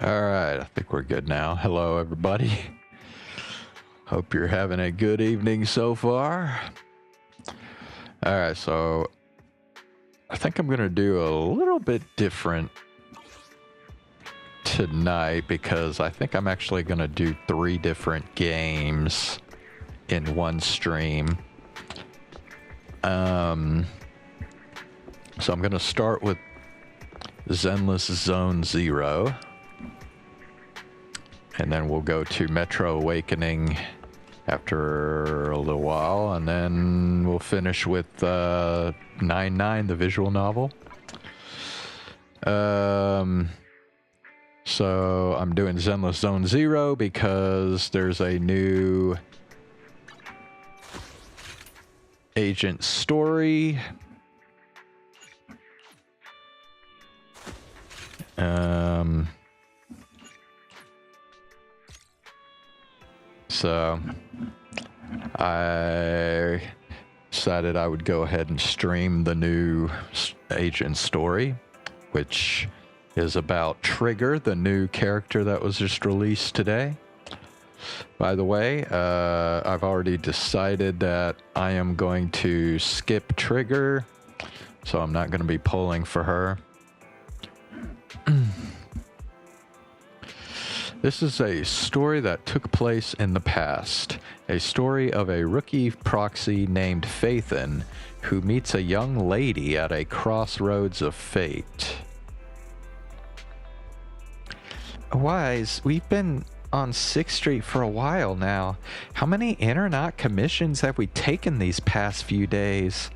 All right, I think we're good now. Hello, everybody. Hope you're having a good evening so far. All right, so I think I'm going to do a little bit different tonight because I think I'm actually going to do 3 different games in one stream. So I'm going to start with ZENLESS Zone 0. And then we'll go to Metro Awakening after a little while. And then we'll finish with 9-9, the visual novel. So I'm doing ZENLESS Zone 0 because there's a new agent story. So I decided I would go ahead and stream the new agent story, which is about Trigger, the new character that was just released today. By the way, I've already decided that I am going to skip Trigger, so I'm not going to be pulling for her. This is a story that took place in the past, a story of a rookie proxy named Phaethon who meets a young lady at a crossroads of fate. Wise, we've been on 6th Street for a while now. How many Internet commissions have we taken these past few days?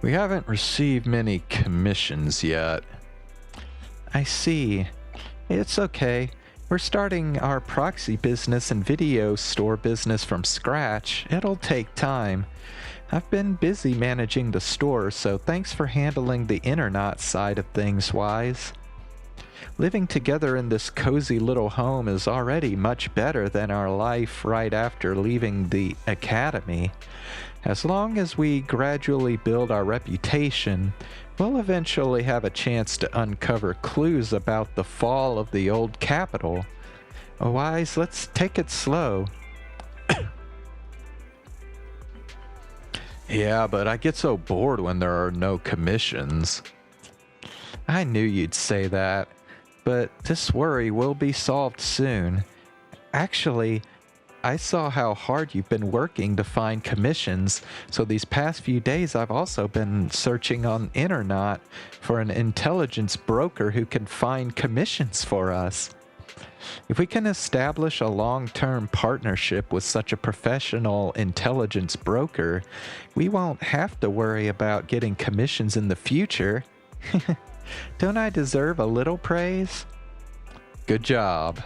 We haven't received many commissions yet. I see. It's okay. We're starting our proxy business and video store business from scratch. It'll take time. I've been busy managing the store, so thanks for handling the internet side of things, Wise. Living together in this cozy little home is already much better than our life right after leaving the academy. As long as we gradually build our reputation, we'll eventually have a chance to uncover clues about the fall of the old capital. Wise, let's take it slow. Yeah, but I get so bored when there are no commissions. I knew you'd say that, but this worry will be solved soon. Actually, I saw how hard you've been working to find commissions, so these past few days I've also been searching on internet for an intelligence broker who can find commissions for us. If we can establish a long-term partnership with such a professional intelligence broker, we won't have to worry about getting commissions in the future. Don't I deserve a little praise? Good job.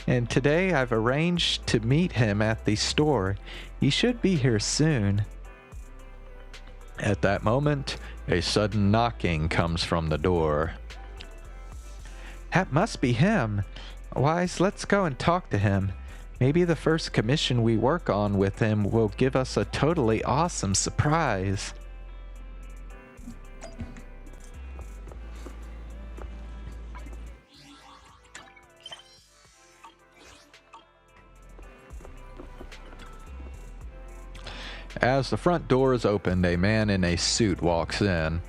And today I've arranged to meet him at the store. He should be here soon. At that moment, a sudden knocking comes from the door. That must be him. Wise, let's go and talk to him. Maybe the first commission we work on with him will give us a totally awesome surprise. As the front door is opened, a man in a suit walks in.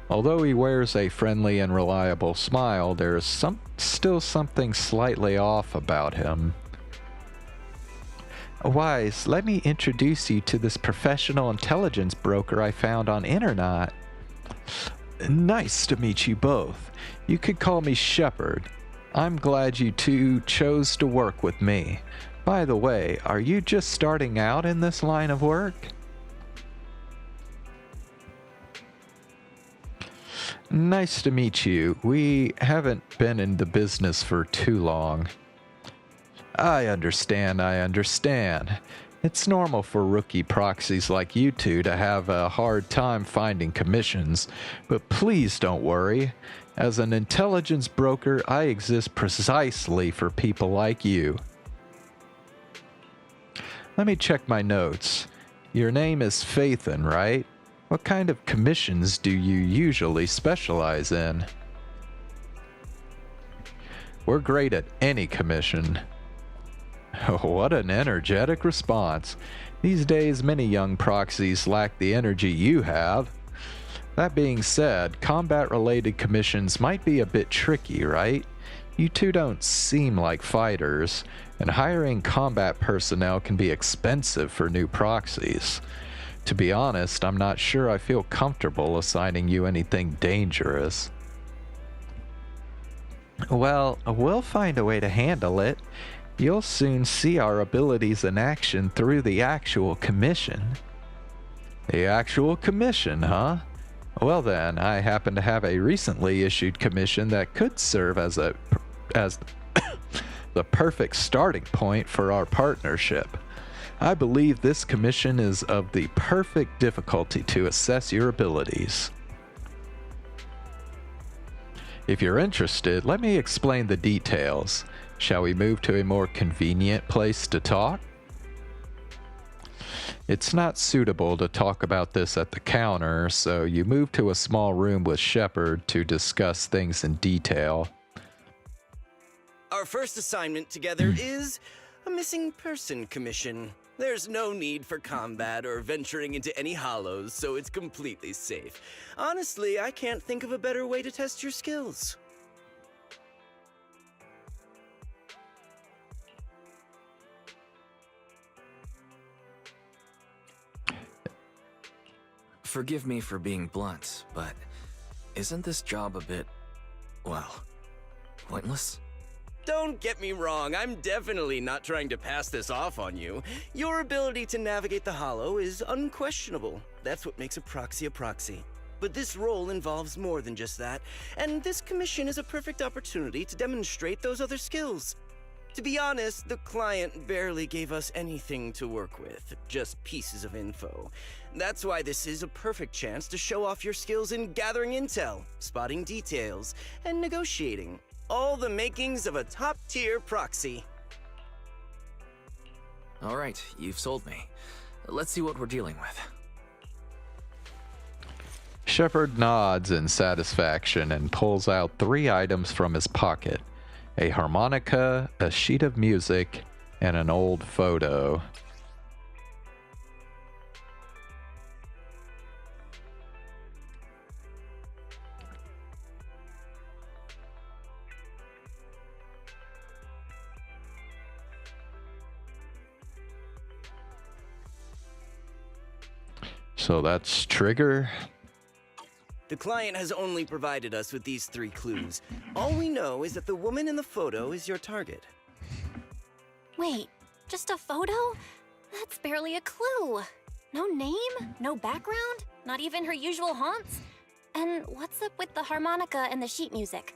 Although he wears a friendly and reliable smile, there is still something slightly off about him. Wise, let me introduce you to this professional intelligence broker I found on internet. Nice to meet you both. You could call me Shepard. I'm glad you two chose to work with me. By the way, are you just starting out in this line of work? Nice to meet you. We haven't been in the business for too long. I understand. It's normal for rookie proxies like you two to have a hard time finding commissions, but please don't worry. As an intelligence broker, I exist precisely for people like you. Let me check my notes. Your name is Phaethon, right? What kind of commissions do you usually specialize in? We're great at any commission. What an energetic response. These days, many young proxies lack the energy you have. That being said, combat-related commissions might be a bit tricky, right? You two don't seem like fighters, and hiring combat personnel can be expensive for new proxies. To be honest, I'm not sure I feel comfortable assigning you anything dangerous. Well, we'll find a way to handle it. You'll soon see our abilities in action through the actual commission. The actual commission, huh? Well then, I happen to have a recently issued commission that could serve as the perfect starting point for our partnership. I believe this commission is of the perfect difficulty to assess your abilities. If you're interested, let me explain the details. Shall we move to a more convenient place to talk? It's not suitable to talk about this at the counter, so you move to a small room with Shepard to discuss things in detail. Our first assignment together is a missing person commission. There's no need for combat or venturing into any hollows, so it's completely safe. Honestly, I can't think of a better way to test your skills. Forgive me for being blunt, but isn't this job a bit, well, pointless? Don't get me wrong, I'm definitely not trying to pass this off on you. Your ability to navigate the hollow is unquestionable. That's what makes a proxy. But this role involves more than just that, and this commission is a perfect opportunity to demonstrate those other skills. To be honest, the client barely gave us anything to work with, just pieces of info. That's why this is a perfect chance to show off your skills in gathering intel, spotting details, and negotiating. All the makings of a top-tier proxy. All right, you've sold me. Let's see what we're dealing with. Shepard nods in satisfaction and pulls out 3 items from his pocket: a harmonica, a sheet of music, and an old photo. So that's Trigger. The client has only provided us with these 3 clues. All we know is that the woman in the photo is your target. Wait, just a photo? That's barely a clue. No name, no background, not even her usual haunts. And what's up with the harmonica and the sheet music?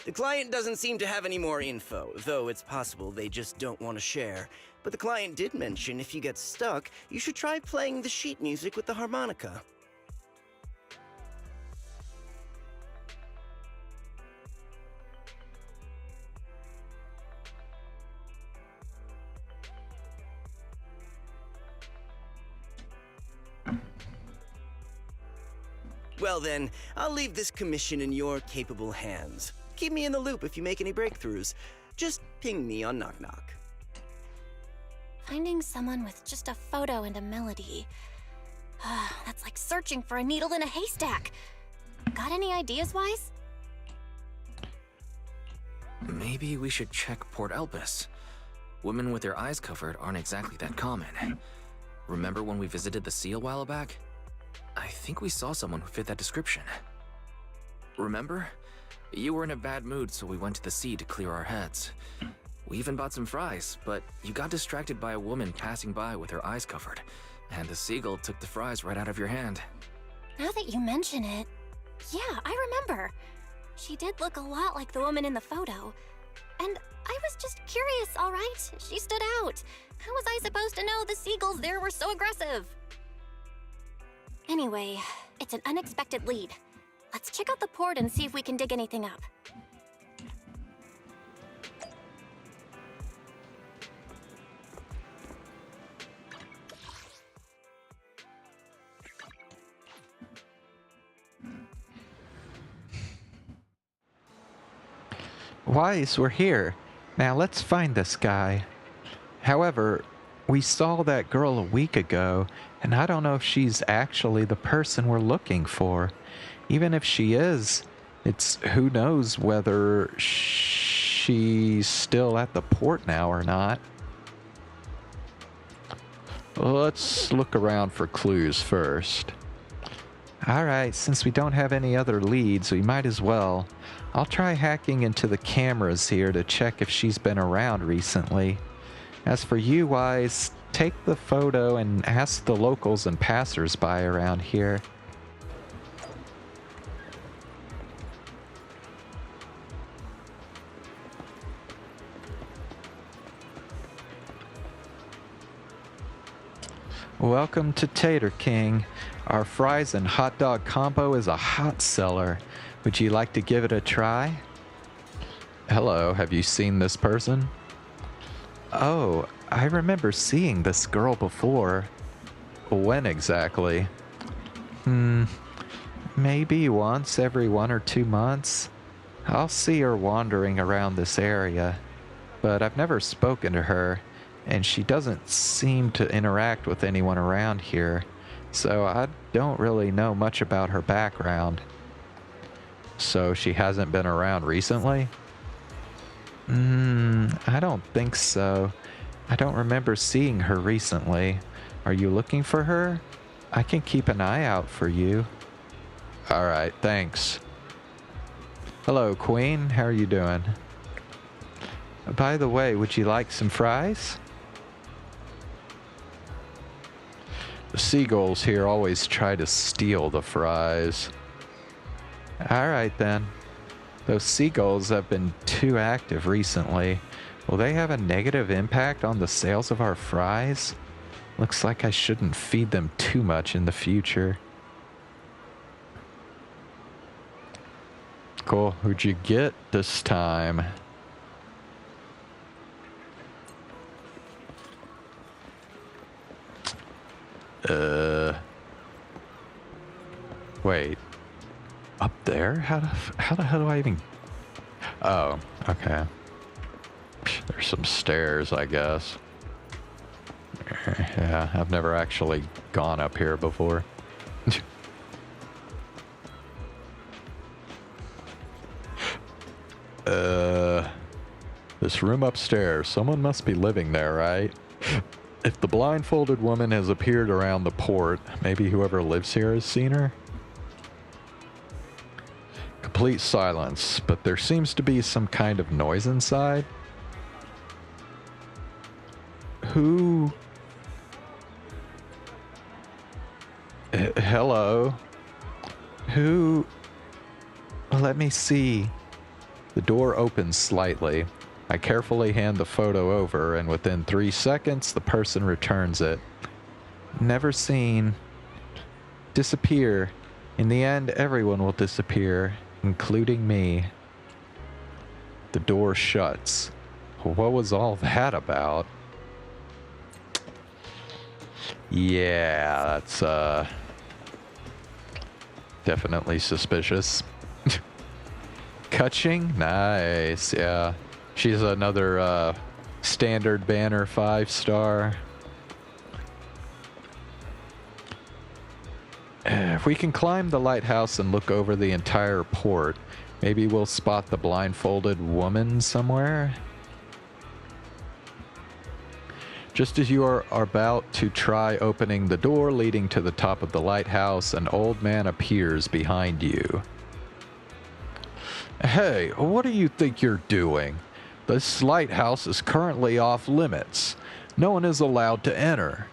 The client doesn't seem to have any more info, though it's possible they just don't want to share. But the client did mention if you get stuck, you should try playing the sheet music with the harmonica. Well then, I'll leave this commission in your capable hands. Keep me in the loop if you make any breakthroughs. Just ping me on Knock Knock. Finding someone with just a photo and a melody. That's like searching for a needle in a haystack. Got any ideas, Wise? Maybe we should check Port Elpis. Women with their eyes covered aren't exactly that common. Remember when we visited the sea a while back? I think we saw someone who fit that description. Remember? You were in a bad mood, so we went to the sea to clear our heads. We even bought some fries, but you got distracted by a woman passing by with her eyes covered, and the seagull took the fries right out of your hand. Now that you mention it, yeah, I remember. She did look a lot like the woman in the photo. And I was just curious, all right? She stood out. How was I supposed to know the seagulls there were so aggressive? Anyway, it's an unexpected lead. Let's check out the port and see if we can dig anything up. Wise, we're here. Now let's find this guy. However, we saw that girl a week ago, and I don't know if she's actually the person we're looking for. Even if she is, it's who knows whether she's still at the port now or not. Let's look around for clues first. Alright, since we don't have any other leads, we might as well. I'll try hacking into the cameras here to check if she's been around recently. As for you, Wise, take the photo and ask the locals and passers-by around here. Welcome to Tater King. Our fries and hot dog combo is a hot seller. Would you like to give it a try? Hello, have you seen this person? Oh, I remember seeing this girl before. When exactly? Maybe once every 1 or 2 months. I'll see her wandering around this area, but I've never spoken to her, and she doesn't seem to interact with anyone around here, so I don't really know much about her background. So she hasn't been around recently? I don't think so. I don't remember seeing her recently. Are you looking for her? I can keep an eye out for you. Alright, thanks. Hello, Queen. How are you doing? By the way, would you like some fries? The seagulls here always try to steal the fries. Alright then. Those seagulls have been too active recently. Will they have a negative impact on the sales of our fries? Looks like I shouldn't feed them too much in the future. Cool. Who'd you get this time? Wait. Up there? How the hell do I even... Oh, okay. There's some stairs, I guess. Yeah, I've never actually gone up here before. This room upstairs. Someone must be living there, right? If the blindfolded woman has appeared around the port, maybe whoever lives here has seen her? Complete silence, but there seems to be some kind of noise inside. Who? Hello? Who? Let me see. The door opens slightly. I carefully hand the photo over, and within 3 seconds, the person returns it. Never seen. Disappear. In the end, everyone will disappear, including me. The door shuts. What was all that about? Yeah, that's, definitely suspicious. Kutching? Nice, yeah. She's another, standard banner 5-star. If we can climb the lighthouse and look over the entire port, maybe we'll spot the blindfolded woman somewhere. Just as you are about to try opening the door leading to the top of the lighthouse, an old man appears behind you. Hey, what do you think you're doing? This lighthouse is currently off limits. No one is allowed to enter.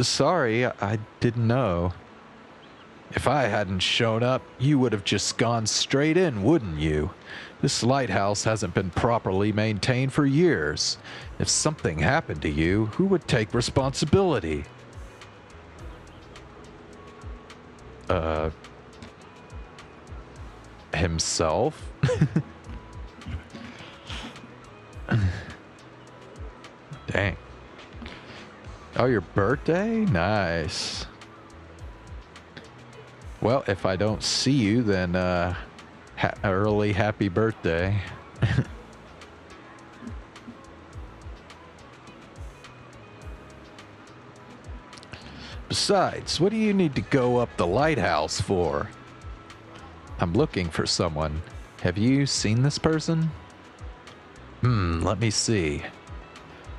Sorry, I didn't know. If I hadn't shown up, you would have just gone straight in, wouldn't you? This lighthouse hasn't been properly maintained for years. If something happened to you, who would take responsibility? Himself? Dang. Oh, your birthday? Nice. Well, if I don't see you, then early happy birthday. Besides, what do you need to go up the lighthouse for? I'm looking for someone. Have you seen this person? Let me see.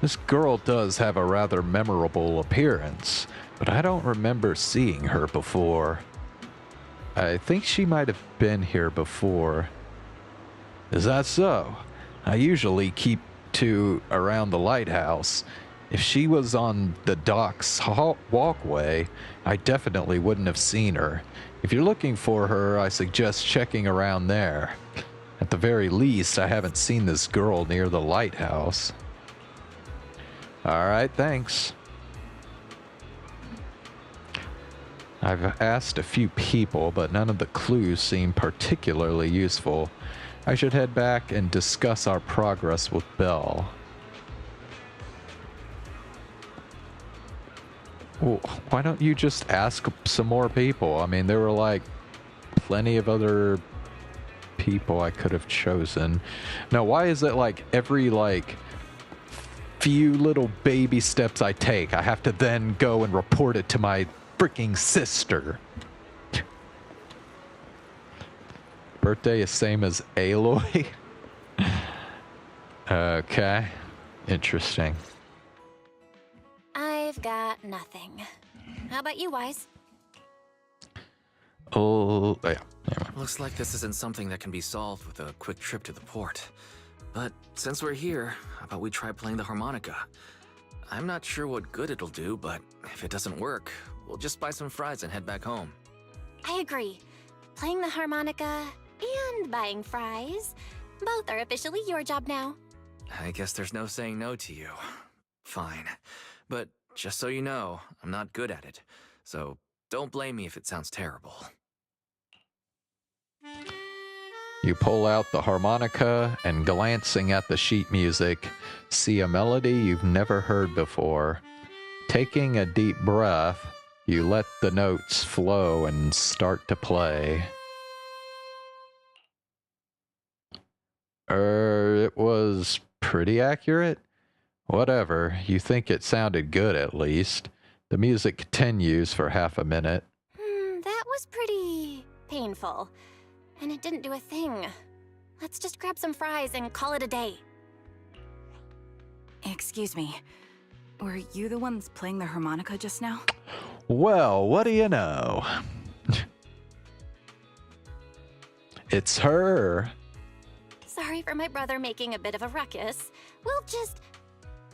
This girl does have a rather memorable appearance, but I don't remember seeing her before. I think she might have been here before. Is that so? I usually keep to around the lighthouse. If she was on the dock's walkway, I definitely wouldn't have seen her. If you're looking for her, I suggest checking around there. At the very least, I haven't seen this girl near the lighthouse. Alright, thanks. I've asked a few people, but none of the clues seem particularly useful. I should head back and discuss our progress with Belle. Well, why don't you just ask some more people? I mean, there were like plenty of other people I could have chosen. Now, why is it like every like few little baby steps I take, I have to then go and report it to my freaking sister? Birthday is same as Aloy? Okay. Interesting. I've got nothing. How about you, Wise? Oh, yeah. Looks like this isn't something that can be solved with a quick trip to the port. But since we're here, how about we try playing the harmonica? I'm not sure what good it'll do, but if it doesn't work, we'll just buy some fries and head back home. I agree. Playing the harmonica and buying fries, both are officially your job now. I guess there's no saying no to you. Fine. But just so you know, I'm not good at it. So don't blame me if it sounds terrible. You pull out the harmonica and, glancing at the sheet music, see a melody you've never heard before. Taking a deep breath, you let the notes flow and start to play. It was pretty accurate? Whatever, you think it sounded good at least. The music continues for half a minute. That was pretty painful. And it didn't do a thing. Let's just grab some fries and call it a day. Excuse me. Were you the ones playing the harmonica just now? Well, what do you know? It's her. Sorry for my brother making a bit of a ruckus. We'll just...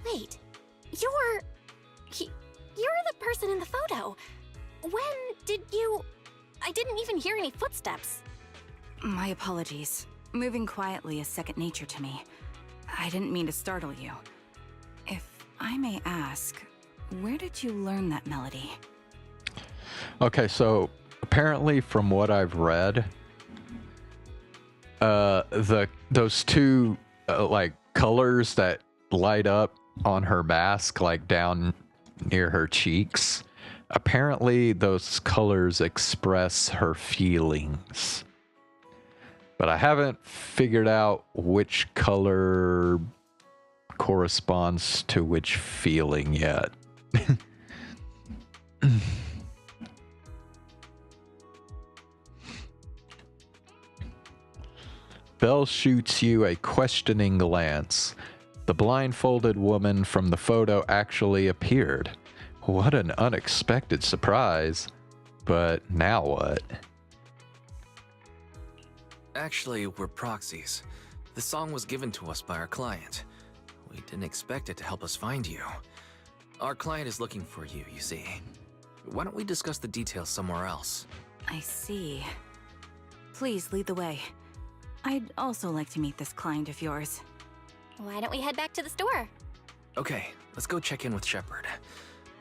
Wait. You're the person in the photo. When did you... I didn't even hear any footsteps. My apologies. Moving quietly is second nature to me. I didn't mean to startle you. If I may ask, where did you learn that melody? Okay, so apparently from what I've read, those two like colors that light up on her mask, like down near her cheeks, apparently those colors express her feelings. But I haven't figured out which color corresponds to which feeling yet. Belle shoots you a questioning glance. The blindfolded woman from the photo actually appeared. What an unexpected surprise. But now what? Actually, we're proxies. The song was given to us by our client. We didn't expect it to help us find you. Our client is looking for you, you see. Why don't we discuss the details somewhere else? I see. Please lead the way. I'd also like to meet this client of yours. Why don't we head back to the store? Okay, let's go check in with Shepard.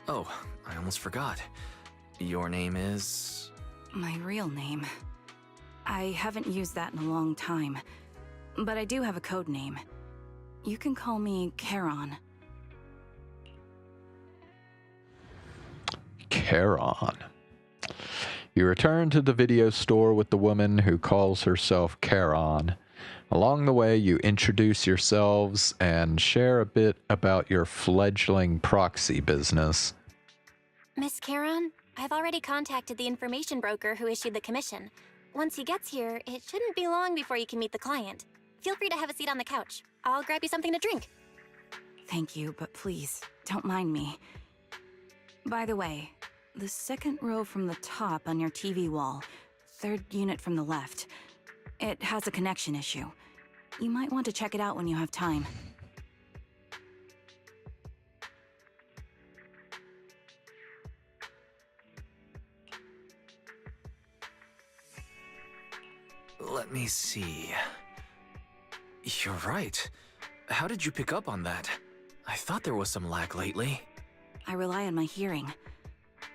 Oh, I almost forgot. Your name is... My real name. I haven't used that in a long time, but I do have a code name. You can call me Charon. Charon. You return to the video store with the woman who calls herself Charon. Along the way, you introduce yourselves and share a bit about your fledgling proxy business. Miss Charon, I've already contacted the information broker who issued the commission. Once he gets here, it shouldn't be long before you can meet the client. Feel free to have a seat on the couch. I'll grab you something to drink. Thank you, but please, don't mind me. By the way, the second row from the top on your TV wall, third unit from the left, it has a connection issue. You might want to check it out when you have time. Let me see. You're right. How did you pick up on that? I thought there was some lag lately. I rely on my hearing.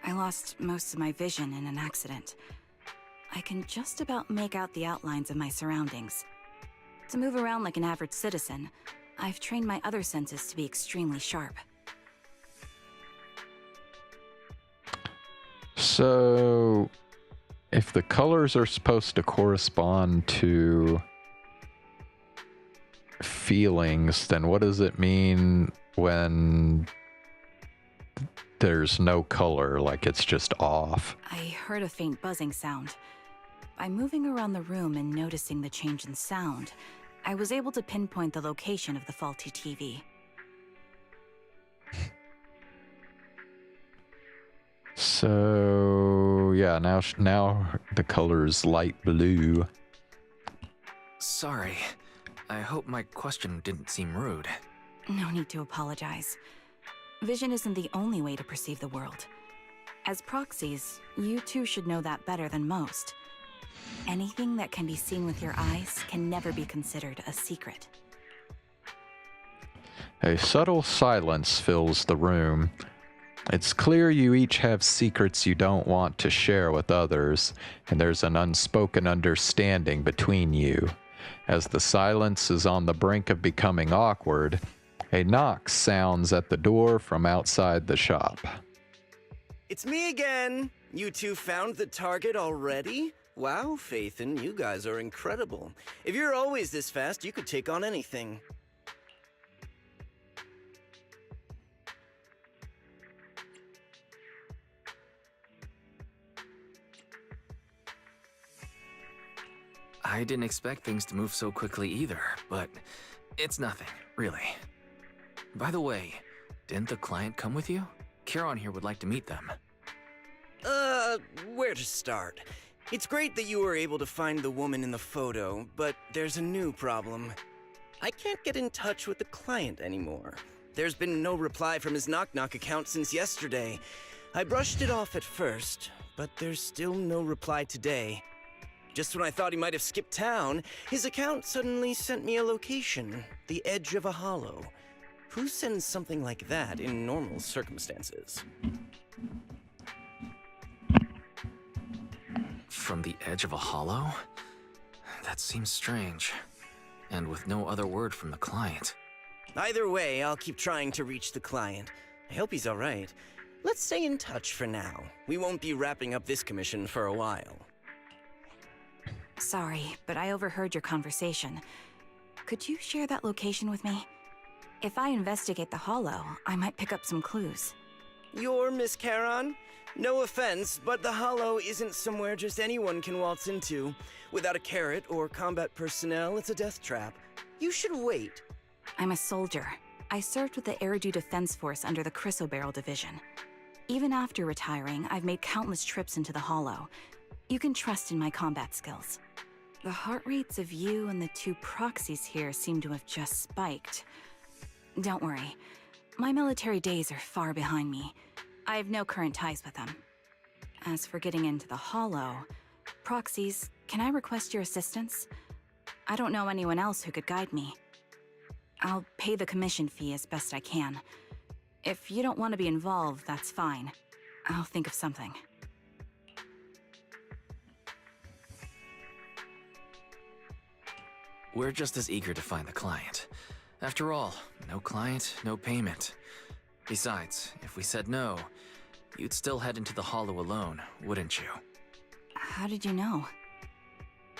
I lost most of my vision in an accident. I can just about make out the outlines of my surroundings. To move around like an average citizen, I've trained my other senses to be extremely sharp. So, if the colors are supposed to correspond to feelings, then what does it mean when there's no color, like it's just off? I heard a faint buzzing sound. By moving around the room and noticing the change in sound, I was able to pinpoint the location of the faulty TV. So, yeah, now the color's light blue. Sorry. I hope my question didn't seem rude. No need to apologize. Vision isn't the only way to perceive the world. As proxies, you too should know that better than most. Anything that can be seen with your eyes can never be considered a secret. A subtle silence fills the room. It's clear you each have secrets you don't want to share with others, and there's an unspoken understanding between you. As the silence is on the brink of becoming awkward, a knock sounds at the door from outside the shop. It's me again. You two found the target already? Wow, Phaethon, you guys are incredible. If you're always this fast, you could take on anything. I didn't expect things to move so quickly either, but it's nothing, really. By the way, didn't the client come with you? Charon here would like to meet them. Where to start? It's great that you were able to find the woman in the photo, but there's a new problem. I can't get in touch with the client anymore. There's been no reply from his Knock Knock account since yesterday. I brushed it off at first, but there's still no reply today. Just when I thought he might have skipped town, his account suddenly sent me a location, the edge of a hollow. Who sends something like that in normal circumstances? From the edge of a hollow? That seems strange. And with no other word from the client. Either way, I'll keep trying to reach the client. I hope he's alright. Let's stay in touch for now. We won't be wrapping up this commission for a while. Sorry, but I overheard your conversation. Could you share that location with me? If I investigate the hollow, I might pick up some clues. You're Miss Charon? No offense, but the hollow isn't somewhere just anyone can waltz into. Without a carrot or combat personnel, it's a death trap. You should wait. I'm a soldier. I served with the Eridu Defense Force under the Chrysoberyl Division. Even after retiring, I've made countless trips into the hollow. You can trust in my combat skills. The heart rates of you and the two proxies here seem to have just spiked. Don't worry. My military days are far behind me. I have no current ties with them. As for getting into the hollow, proxies, can I request your assistance? I don't know anyone else who could guide me. I'll pay the commission fee as best I can. If you don't want to be involved, that's fine. I'll think of something. We're just as eager to find the client. After all, no client, no payment. Besides, if we said no, you'd still head into the hollow alone, wouldn't you? How did you know?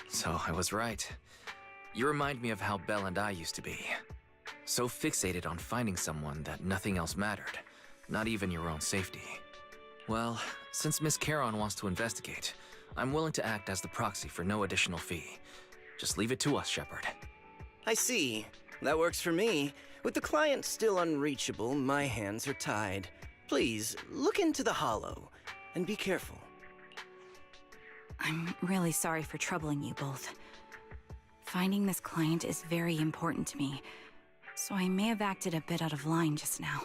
So I was right. You remind me of how Belle and I used to be. So fixated on finding someone that nothing else mattered, not even your own safety. Well, since Miss Charon wants to investigate, I'm willing to act as the proxy for no additional fee. Just leave it to us, Shepard. I see. That works for me. With the client still unreachable, my hands are tied. Please, look into the hollow, and be careful. I'm really sorry for troubling you both. Finding this client is very important to me, so I may have acted a bit out of line just now.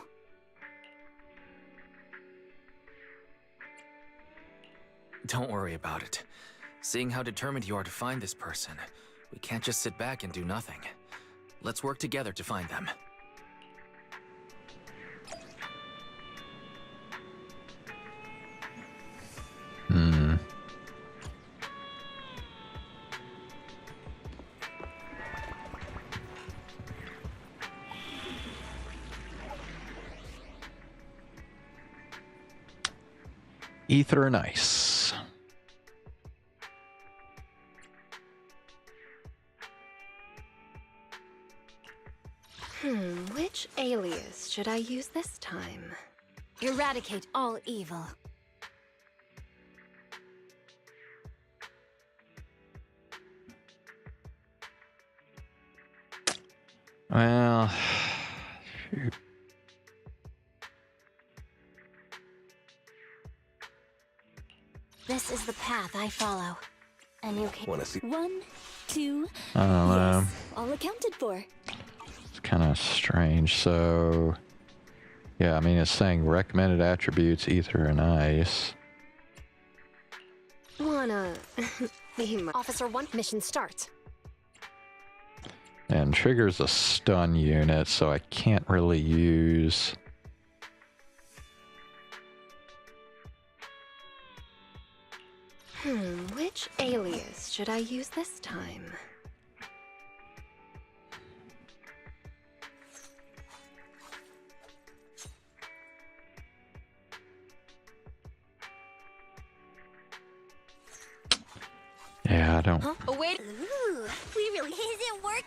Don't worry about it. Seeing how determined you are to find this person, we can't just sit back and do nothing. Let's work together to find them. Ether and ice. Which alias should I use this time? Eradicate all evil. Well, shoot. This is the path I follow. And you can... Wanna see? 1, 2, I don't know. yes, all accounted for. It's kind of strange. So, yeah, I mean, it's saying recommended attributes, ether and ice. Wanna be my... Officer 1, mission start. And triggers a stun unit, so I can't really use... Which alias should I use this time? Yeah, I don't... Huh? Oh, wait. Ooh, we really... Is it work?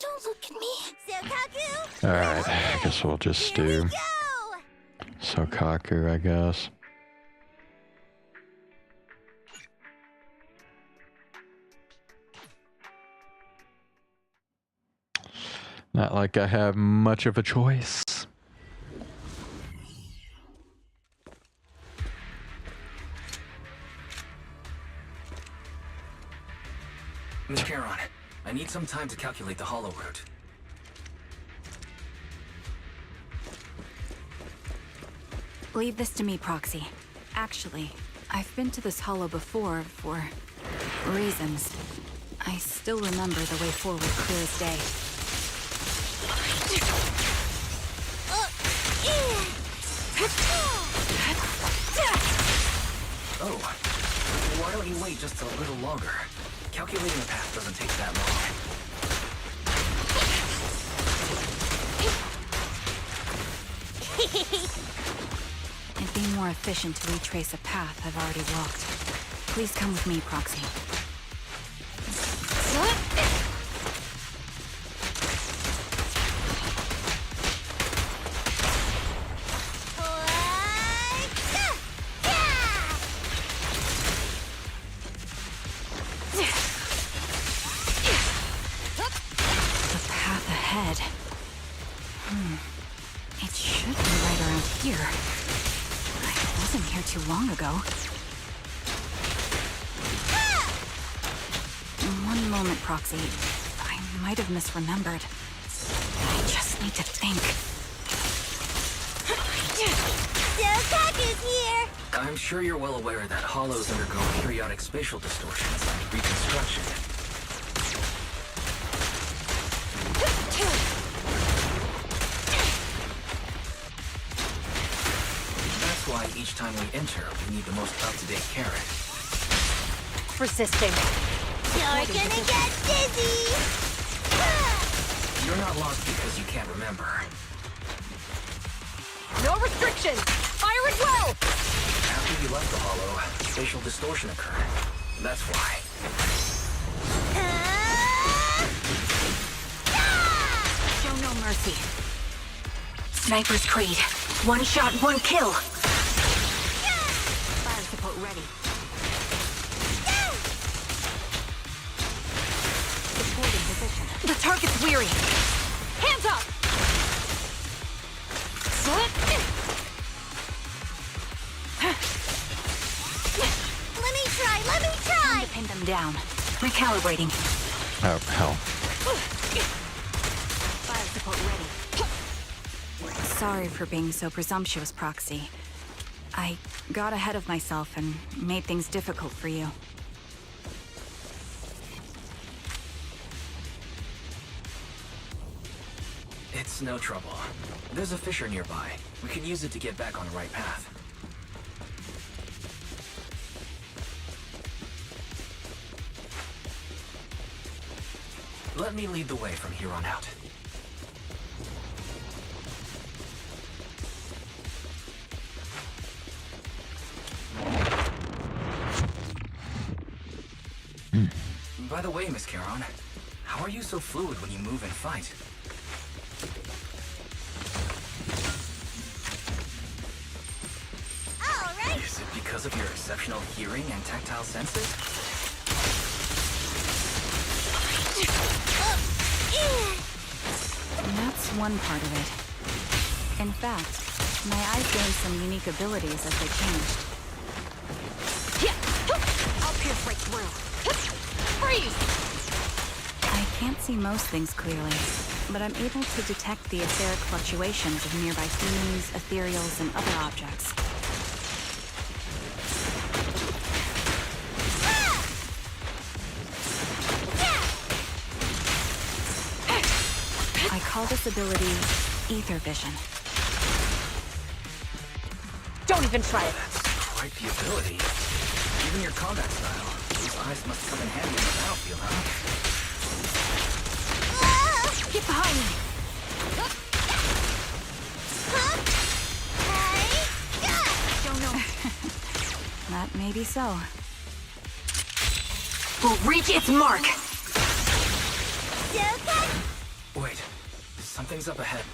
Don't look at me. Sokaku! Alright, I guess we'll just do... Sokaku, I guess. Not like I have much of a choice. Miss Charon, I need some time to calculate the hollow route. Leave this to me, Proxy. Actually, I've been to this hollow before for reasons. I still remember the way forward clear as day. Oh, why don't you wait just a little longer? Calculating a path doesn't take that long. It'd be more efficient to retrace a path I've already walked. Please come with me, Proxy. The path ahead. It should be right around here. I wasn't here too long ago. One moment, Proxy. I might have misremembered. I just need to think. Sokaku's here! I'm sure you're well aware that hollows undergo periodic spatial distortions and reconstruction. That's why each time we enter, we need the most up-to-date carrot. Resisting. You're gonna get dizzy! You're not lost because you can't remember. No restrictions! Fire at will! After you left the hollow, spatial distortion occurred. That's why. Show no mercy. Sniper's Creed. One shot, one kill. Fury! Hands up! Let me try! Time to pin them down. Recalibrating. Oh, hell. Fire support ready. Sorry for being so presumptuous, Proxy. I got ahead of myself and made things difficult for you. It's no trouble. There's a fissure nearby. We can use it to get back on the right path. Let me lead the way from here on out. By the way, Miss Charon, how are you so fluid when you move and fight? All right! Is it because of your exceptional hearing and tactile senses? That's one part of it. In fact, my eyes gained some unique abilities as they changed. I'll pierce right through. Freeze! I can't see most things clearly, but I'm able to detect the etheric fluctuations of nearby humans, ethereals, and other objects. I call this ability ether vision. Don't even try it. That's quite the ability. Even your combat style. These eyes must come in handy on the battlefield, huh? Get behind me! Don't know. That may be so. Will reach its mark. Wait, something's up ahead.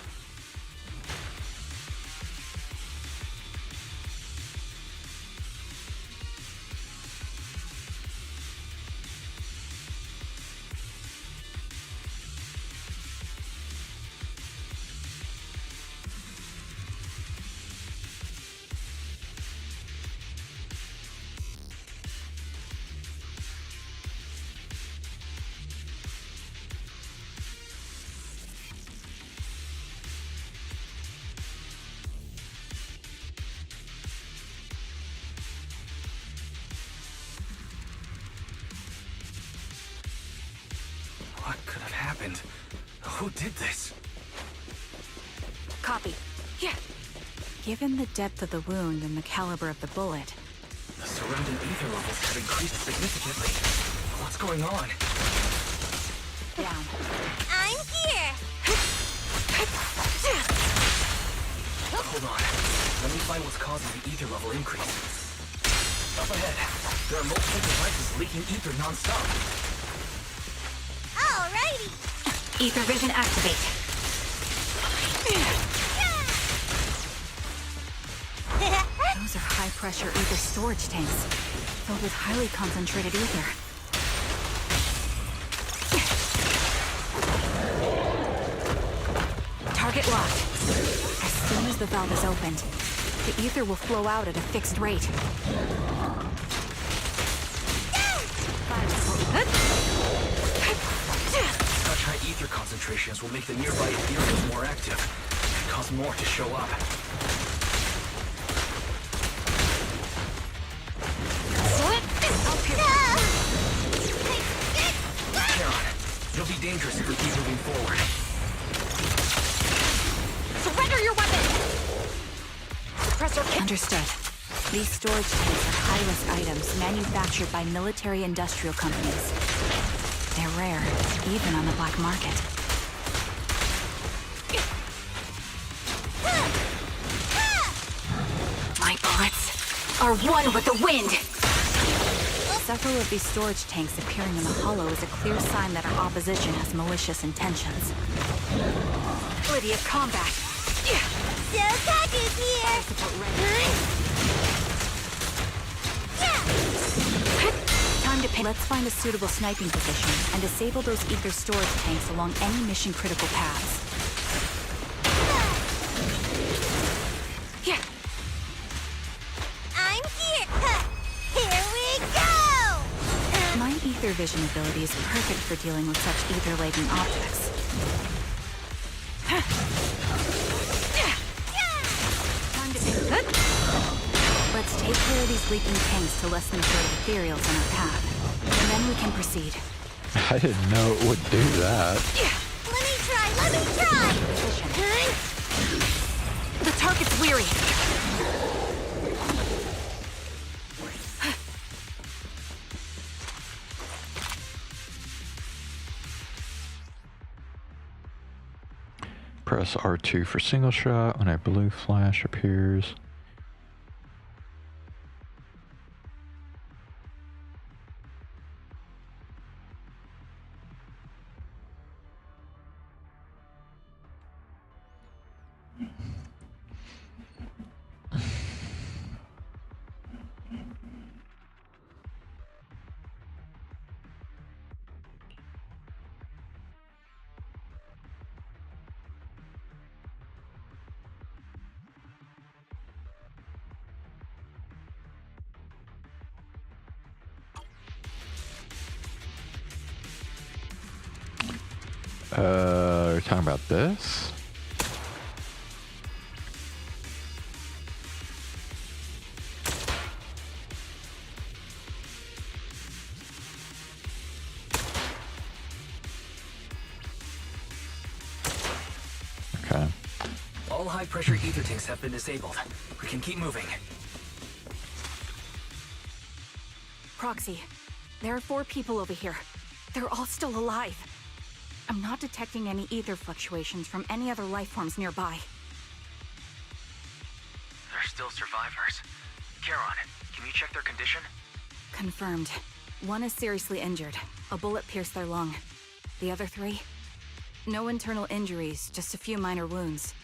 What could have happened? Who did this? Copy. Yeah. Given the depth of the wound and the caliber of the bullet, The surrounding ether levels have increased significantly. What's going on? down. I'm here. Hold on. Let me find what's causing the ether level increase. Up ahead, there are multiple devices leaking ether non-stop. Alrighty. Ether vision activate. Those are high-pressure ether storage tanks, filled with highly concentrated ether. Target locked. As soon as the valve is opened, the ether will flow out at a fixed rate. Such high ether concentrations will make the nearby ethereals more active and cause more to show up. Charon, it'll be dangerous if we keep moving forward. Surrender your weapon. Suppressor kick. Understood. These storage tanks are high-risk items manufactured by military-industrial companies. They're rare, even on the black market. My bullets are one with the wind! Several of these storage tanks appearing in the hollow is a clear sign that our opposition has malicious intentions. Ability of combat. Sokaku's here. Support ready. Time Time to pick. Let's find a suitable sniping position and disable those ether storage tanks along any mission-critical paths. Yeah. I'm here! Here we go! My ether vision ability is perfect for dealing with such ether-laden objects. Time to pick. Let's take care of these leaking tanks to lessen the threat of ethereals on our path. And then we can proceed. I didn't know it would do that. Let me try! The target's weary. Press R2 for single shot when a blue flash appears. We're talking about this? Okay. All high-pressure ether tanks have been disabled. We can keep moving. Proxy, there are 4 people over here. They're all still alive. I'm not detecting any ether fluctuations from any other life forms nearby. They're still survivors. Charon, can you check their condition? Confirmed. 1 is seriously injured. A bullet pierced their lung. The other 3? No internal injuries, just a few minor wounds.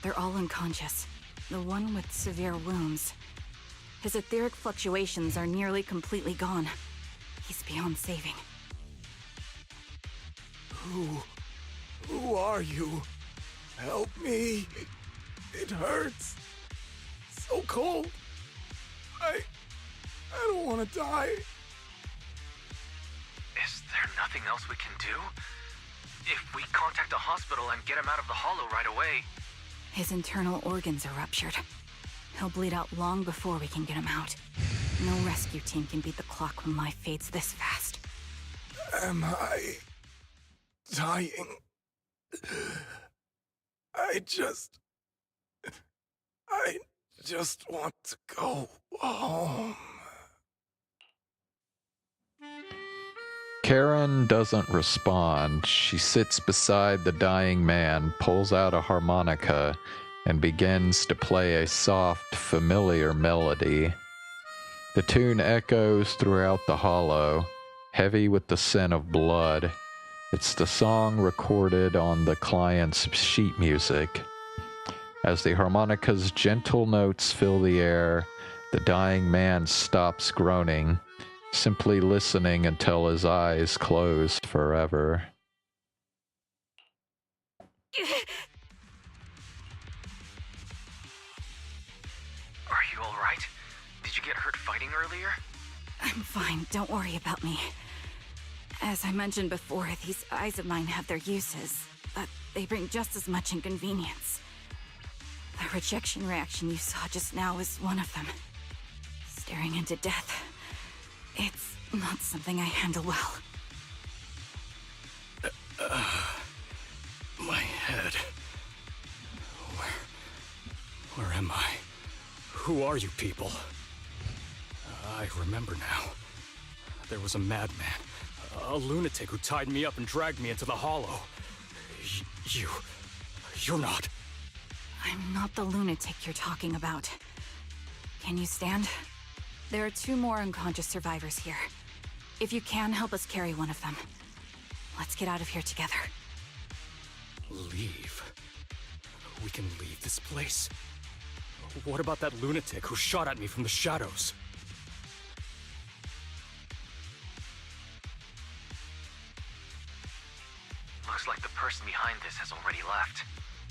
They're all unconscious. The one with severe wounds. His etheric fluctuations are nearly completely gone. He's beyond saving. Who are you? Help me. It hurts. So cold. I don't want to die. Is there nothing else we can do? If we contact a hospital and get him out of the hollow right away... His internal organs are ruptured. He'll bleed out long before we can get him out. No rescue team can beat the clock when life fades this fast. Am I dying? I just want to go home. Karen doesn't respond. She sits beside the dying man, pulls out a harmonica, and begins to play a soft, familiar melody. The tune echoes throughout the hollow, heavy with the scent of blood. It's the song recorded on the client's sheet music. As the harmonica's gentle notes fill the air, the dying man stops groaning, simply listening until his eyes close forever. Are you alright? Did you get hurt fighting earlier? I'm fine, don't worry about me. As I mentioned before, these eyes of mine have their uses, but they bring just as much inconvenience. The rejection reaction you saw just now is one of them. Staring into death. It's not something I handle well. My head. Where am I? Who are you people? I remember now. There was a madman, a lunatic who tied me up and dragged me into the hollow. You're not. I'm not the lunatic you're talking about. Can you stand? There are 2 more unconscious survivors here. If you can, help us carry one of them. Let's get out of here together. Leave? We can leave this place? What about that lunatic who shot at me from the shadows? person behind this has already left.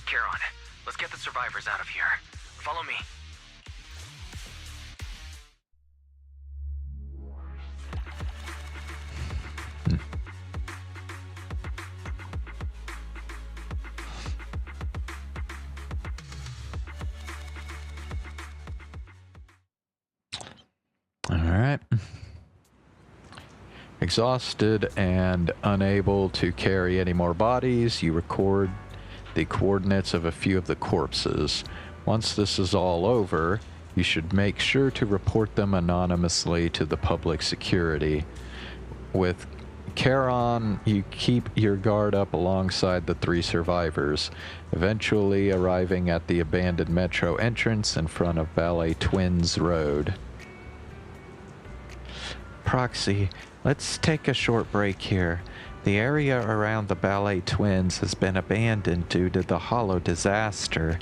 Charon, let's get the survivors out of here. Follow me. All right. Exhausted and unable to carry any more bodies, you record the coordinates of a few of the corpses. Once this is all over, you should make sure to report them anonymously to the public security. With Charon, you keep your guard up alongside the 3 survivors, eventually arriving at the abandoned metro entrance in front of Ballet Twins Road. Proxy, let's take a short break here. The area around the Ballet Twins has been abandoned due to the Hollow disaster,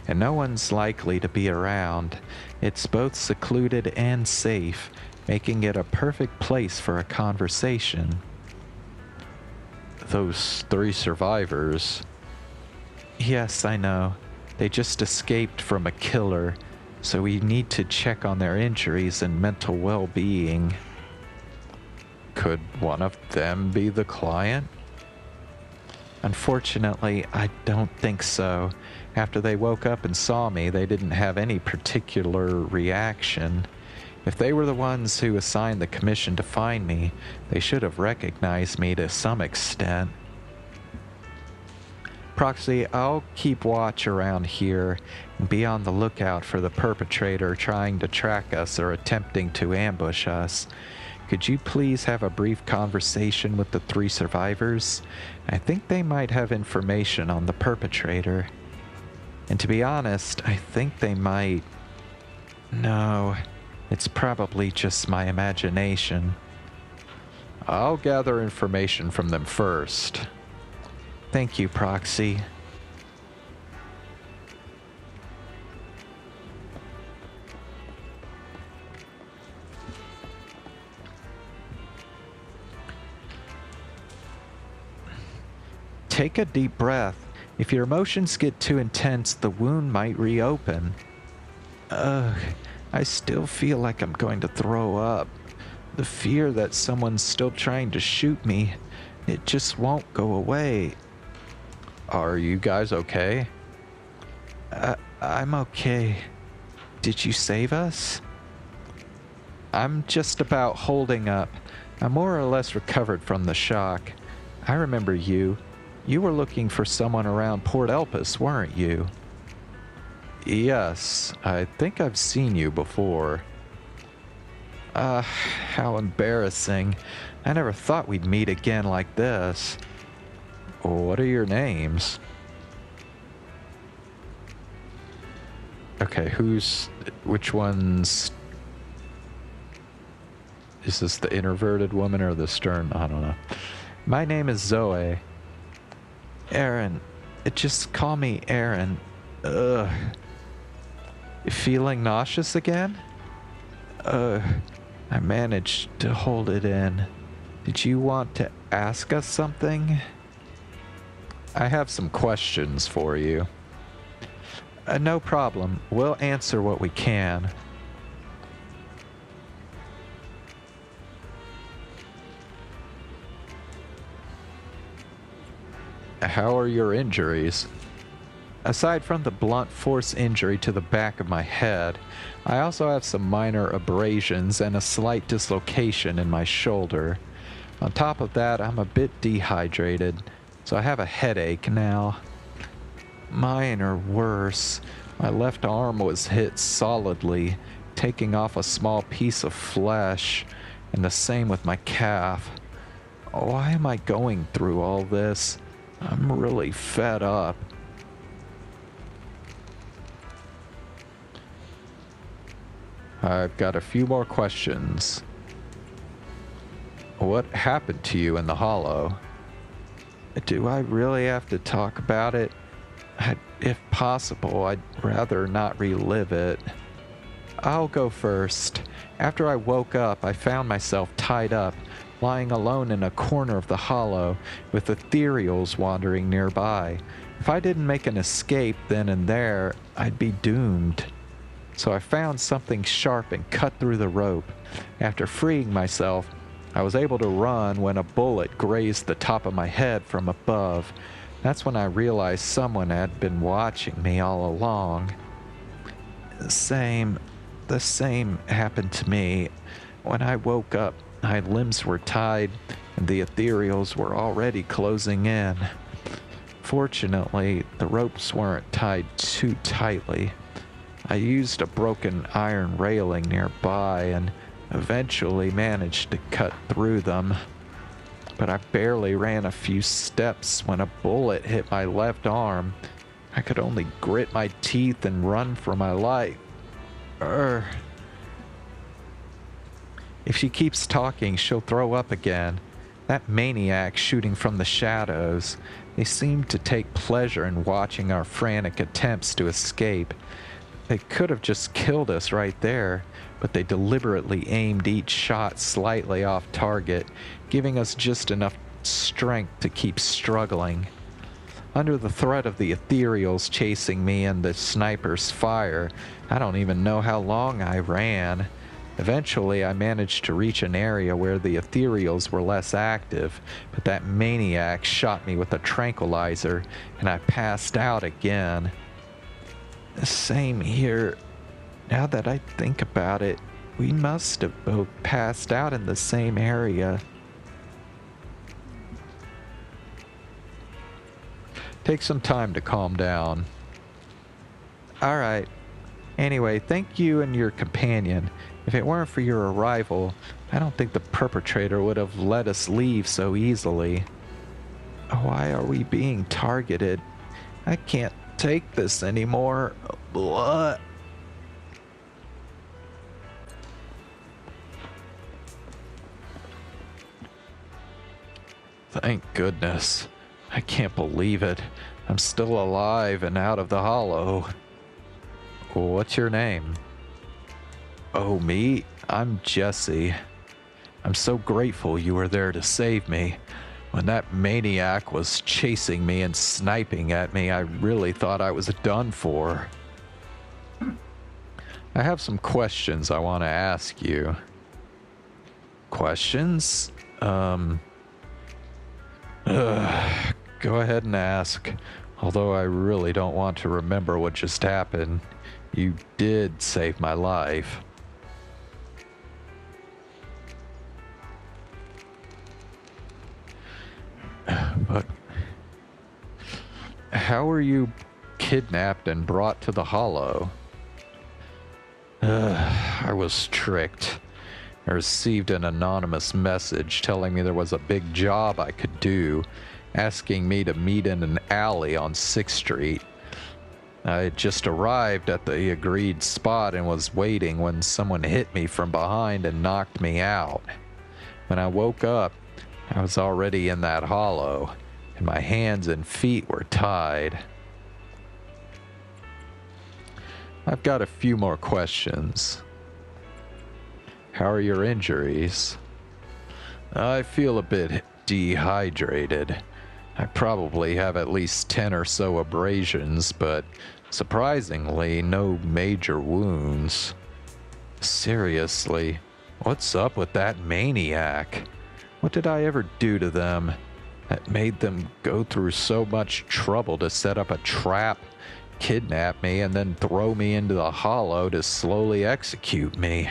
and no one's likely to be around. It's both secluded and safe, making it a perfect place for a conversation. Those 3 survivors... Yes, I know. They just escaped from a killer, so we need to check on their injuries and mental well-being. Could one of them be the client? Unfortunately, I don't think so. After they woke up and saw me, they didn't have any particular reaction. If they were the ones who assigned the commission to find me, they should have recognized me to some extent. Proxy, I'll keep watch around here and be on the lookout for the perpetrator trying to track us or attempting to ambush us. Could you please have a brief conversation with the 3 survivors? I think they might have information on the perpetrator. And to be honest, I think they might... No, it's probably just my imagination. I'll gather information from them first. Thank you, Proxy. Take a deep breath. If your emotions get too intense, the wound might reopen. Ugh, I still feel like I'm going to throw up. The fear that someone's still trying to shoot me, it just won't go away. Are you guys okay? I'm okay. Did you save us? I'm just about holding up. I'm more or less recovered from the shock. I remember you. You were looking for someone around Port Elpis, weren't you? Yes, I think I've seen you before. How embarrassing. I never thought we'd meet again like this. What are your names? Okay, which one's... Is this the introverted woman or the stern? I don't know. My name is Zoe. Aaron. Just call me Aaron. Ugh. Feeling nauseous again? I managed to hold it in. Did you want to ask us something? I have some questions for you. No problem. We'll answer what we can. How are your injuries? Aside from the blunt force injury to the back of my head, I also have some minor abrasions and a slight dislocation in my shoulder. On top of that, I'm a bit dehydrated, so I have a headache now. Mine are worse. My left arm was hit solidly, taking off a small piece of flesh, and the same with my calf. Why am I going through all this? I'm really fed up. I've got a few more questions. What happened to you in the Hollow? Do I really have to talk about it? If possible, I'd rather not relive it. I'll go first. After I woke up, I found myself tied up, lying alone in a corner of the hollow, with ethereals wandering nearby. If I didn't make an escape then and there, I'd be doomed. So I found something sharp and cut through the rope. After freeing myself, I was able to run when a bullet grazed the top of my head from above. That's when I realized someone had been watching me all along. The same happened to me. When I woke up, my limbs were tied and the ethereals were already closing in. Fortunately, the ropes weren't tied too tightly. I used a broken iron railing nearby and eventually managed to cut through them. But I barely ran a few steps when a bullet hit my left arm. I could only grit my teeth and run for my life. If she keeps talking, she'll throw up again. That maniac shooting from the shadows. They seemed to take pleasure in watching our frantic attempts to escape. They could have just killed us right there, but they deliberately aimed each shot slightly off target, giving us just enough strength to keep struggling. Under the threat of the ethereals chasing me and the sniper's fire, I don't even know how long I ran. Eventually, I managed to reach an area where the ethereals were less active, but that maniac shot me with a tranquilizer, and I passed out again. Same here. Now that I think about it, we must have both passed out in the same area. Take some time to calm down. Alright. Anyway, thank you and your companion. If it weren't for your arrival, I don't think the perpetrator would have let us leave so easily. Why are we being targeted? I can't take this anymore. What? Thank goodness. I can't believe it. I'm still alive and out of the hollow. What's your name? Oh, me? I'm Jesse. I'm so grateful you were there to save me. When that maniac was chasing me and sniping at me, I really thought I was done for. I have some questions I want to ask you. Questions? Go ahead and ask. Although I really don't want to remember what just happened. You did save my life. But how were you kidnapped and brought to the hollow? I was tricked. I received an anonymous message telling me there was a big job I could do, asking me to meet in an alley on 6th Street. I had just arrived at the agreed spot and was waiting when someone hit me from behind and knocked me out. When I woke up, I was already in that hollow, and my hands and feet were tied. I've got a few more questions. How are your injuries? I feel a bit dehydrated. I probably have at least 10 or so abrasions, but surprisingly, no major wounds. Seriously, what's up with that maniac? What did I ever do to them that made them go through so much trouble to set up a trap, kidnap me, and then throw me into the hollow to slowly execute me?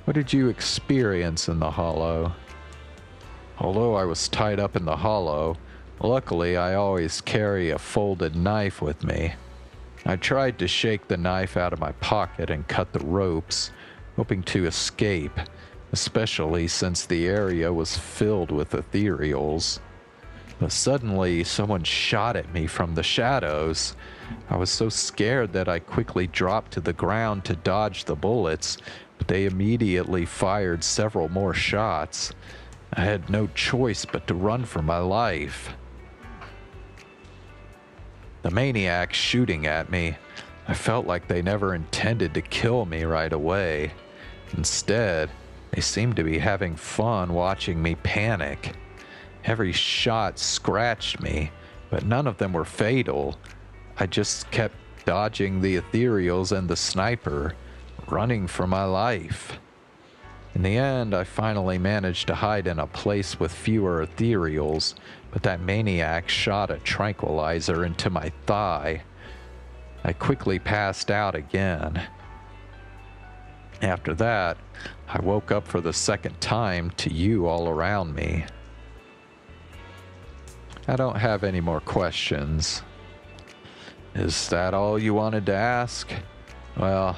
What did you experience in the hollow? Although I was tied up in the hollow, luckily I always carry a folded knife with me. I tried to shake the knife out of my pocket and cut the ropes, hoping to escape, especially since the area was filled with ethereals. But suddenly someone shot at me from the shadows. I was so scared that I quickly dropped to the ground to dodge the bullets, but they immediately fired several more shots. I had no choice but to run for my life. The maniac shooting at me, I felt like they never intended to kill me right away. Instead, they seemed to be having fun watching me panic. Every shot scratched me, but none of them were fatal. I just kept dodging the ethereals and the sniper, running for my life. In the end, I finally managed to hide in a place with fewer ethereals, but that maniac shot a tranquilizer into my thigh. I quickly passed out again. After that, I woke up for the second time to you all around me. I don't have any more questions. Is that all you wanted to ask? Well,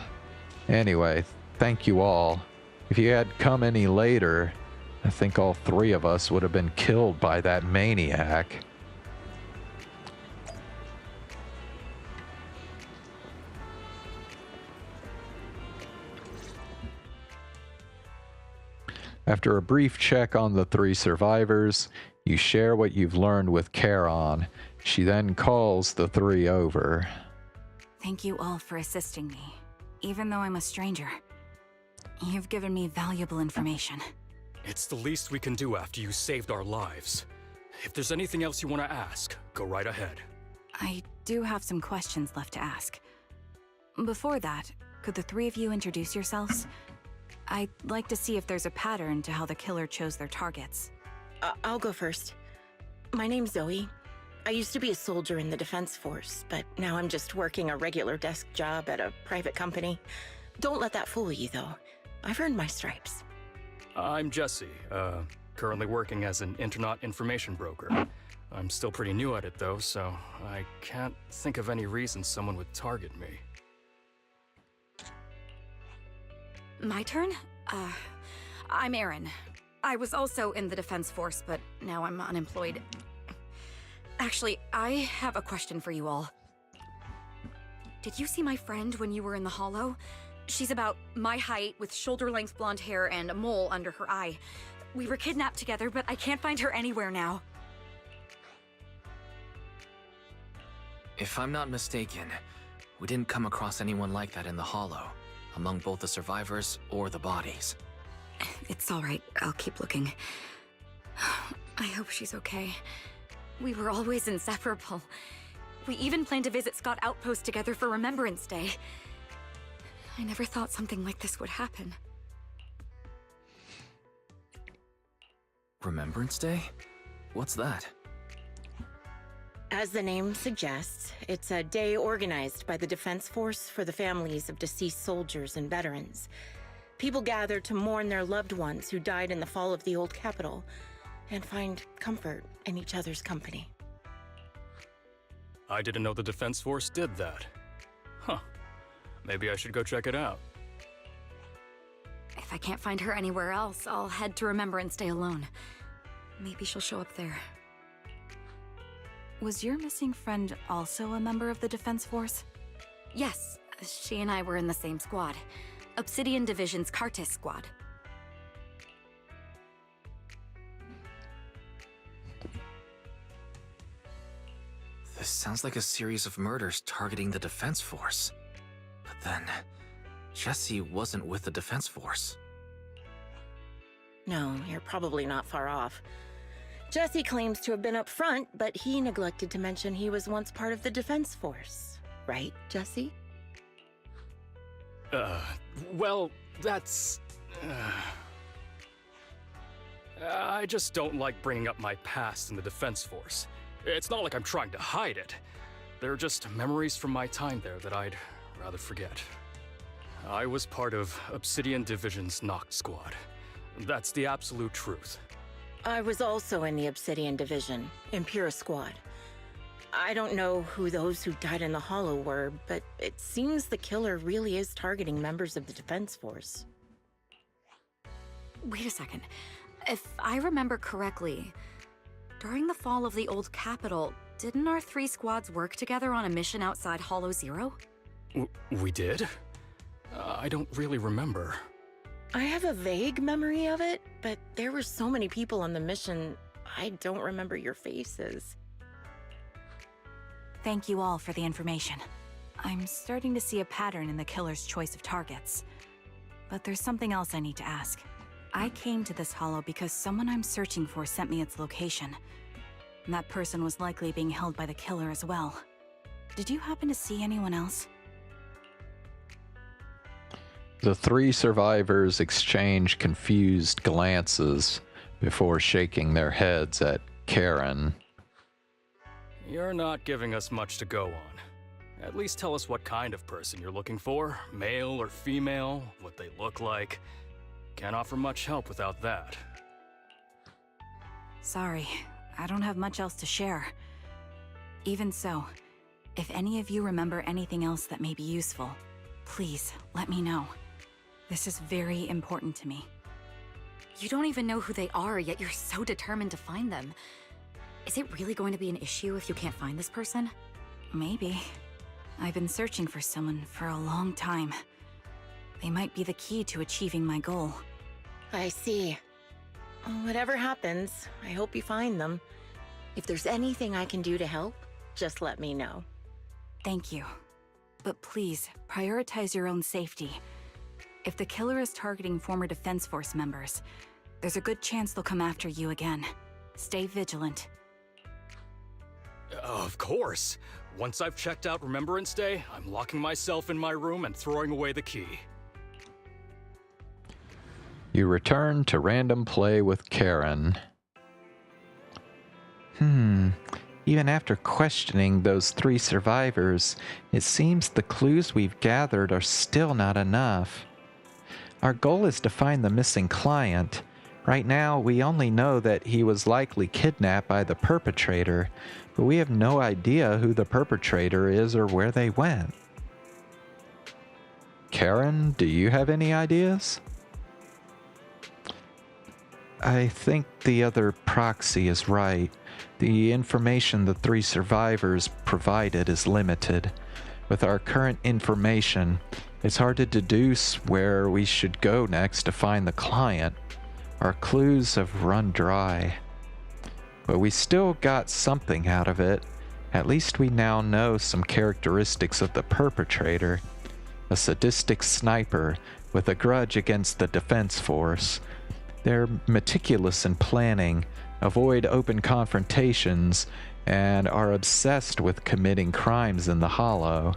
anyway, thank you all. If you had come any later, I think all three of us would have been killed by that maniac. After a brief check on the three survivors, you share what you've learned with Charon. She then calls the three over. Thank you all for assisting me, even though I'm a stranger. You've given me valuable information. It's the least we can do after you saved our lives. If there's anything else you want to ask, go right ahead. I do have some questions left to ask. Before that, could the three of you introduce yourselves? I'd like to see if there's a pattern to how the killer chose their targets. I'll go first. My name's Zoe. I used to be a soldier in the Defense Force, but now I'm just working a regular desk job at a private company. Don't let that fool you, though. I've earned my stripes. I'm Jesse, currently working as an Internaut information broker. I'm still pretty new at it, though, so I can't think of any reason someone would target me. My turn? I'm Erin. I was also in the Defense Force, but now I'm unemployed. Actually, I have a question for you all. Did you see my friend when you were in the Hollow? She's about my height, with shoulder-length blonde hair and a mole under her eye. We were kidnapped together, but I can't find her anywhere now. If I'm not mistaken, we didn't come across anyone like that in the Hollow, among both the survivors or the bodies. It's all right. I'll keep looking. I hope she's okay. We were always inseparable. We even planned to visit Scott Outpost together for Remembrance Day. I never thought something like this would happen. Remembrance Day? What's that? As the name suggests, it's a day organized by the Defense Force for the families of deceased soldiers and veterans. People gather to mourn their loved ones who died in the fall of the old capital and find comfort in each other's company. I didn't know the Defense Force did that. Huh. Maybe I should go check it out. If I can't find her anywhere else, I'll head to Remembrance Day alone. Maybe she'll show up there. Was your missing friend also a member of the Defense Force? Yes, she and I were in the same squad. Obsidian Division's Cartis squad. This sounds like a series of murders targeting the Defense Force. But then, Jesse wasn't with the Defense Force. No, you're probably not far off. Jesse claims to have been up front, but he neglected to mention he was once part of the Defense Force. Right, Jesse? Well, that's... I just don't like bringing up my past in the Defense Force. It's not like I'm trying to hide it. They're just memories from my time there that I'd rather forget. I was part of Obsidian Division's Noct Squad. That's the absolute truth. I was also in the Obsidian Division, Impura Squad. I don't know who those who died in the Hollow were, but it seems the killer really is targeting members of the Defense Force. Wait a second. If I remember correctly, during the fall of the old capital, didn't our three squads work together on a mission outside Hollow Zero? We did? I don't really remember. I have a vague memory of it, but there were so many people on the mission, I don't remember your faces. Thank you all for the information. I'm starting to see a pattern in the killer's choice of targets. But there's something else I need to ask. I came to this hollow because someone I'm searching for sent me its location. And that person was likely being held by the killer as well. Did you happen to see anyone else? The three survivors exchange confused glances before shaking their heads at Karen. You're not giving us much to go on. At least tell us what kind of person you're looking for, male or female, what they look like. Can't offer much help without that. Sorry, I don't have much else to share. Even so, if any of you remember anything else that may be useful, please let me know. This is very important to me. You don't even know who they are, yet you're so determined to find them. Is it really going to be an issue if you can't find this person? Maybe. I've been searching for someone for a long time. They might be the key to achieving my goal. I see. Whatever happens, I hope you find them. If there's anything I can do to help, just let me know. Thank you. But please, prioritize your own safety. If the killer is targeting former Defense Force members, there's a good chance they'll come after you again. Stay vigilant. Of course. Once I've checked out Remembrance Day, I'm locking myself in my room and throwing away the key. You return to random play with Karen. Even after questioning those three survivors, it seems the clues we've gathered are still not enough. Our goal is to find the missing client. Right now, we only know that he was likely kidnapped by the perpetrator, but we have no idea who the perpetrator is or where they went. Karen, do you have any ideas? I think the other proxy is right. The information the three survivors provided is limited. With our current information, it's hard to deduce where we should go next to find the client. Our clues have run dry. But we still got something out of it. At least we now know some characteristics of the perpetrator. A sadistic sniper with a grudge against the Defense Force. They're meticulous in planning, avoid open confrontations, and are obsessed with committing crimes in the Hollow.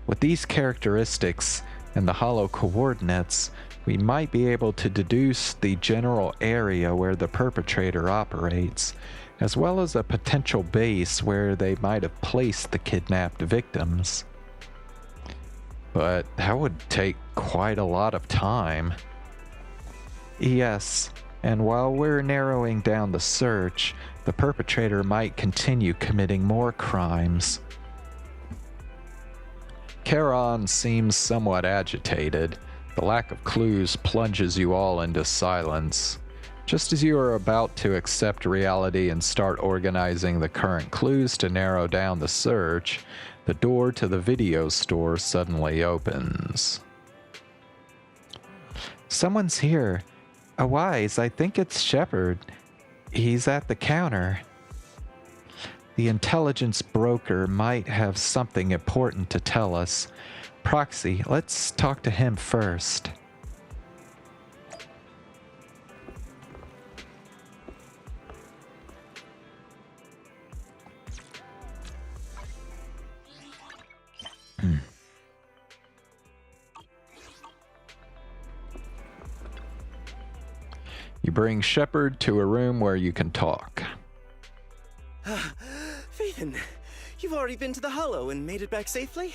With these characteristics and the Hollow coordinates, we might be able to deduce the general area where the perpetrator operates, as well as a potential base where they might have placed the kidnapped victims. But that would take quite a lot of time. Yes, and while we're narrowing down the search, the perpetrator might continue committing more crimes. Charon seems somewhat agitated. The lack of clues plunges you all into silence. Just as you are about to accept reality and start organizing the current clues to narrow down the search, the door to the video store suddenly opens. Someone's here. A Wise, I think it's Shepard. He's at the counter. The intelligence broker might have something important to tell us. Proxy, let's talk to him first. You bring Shepard to a room where you can talk. Phaethon, you've already been to the Hollow and made it back safely?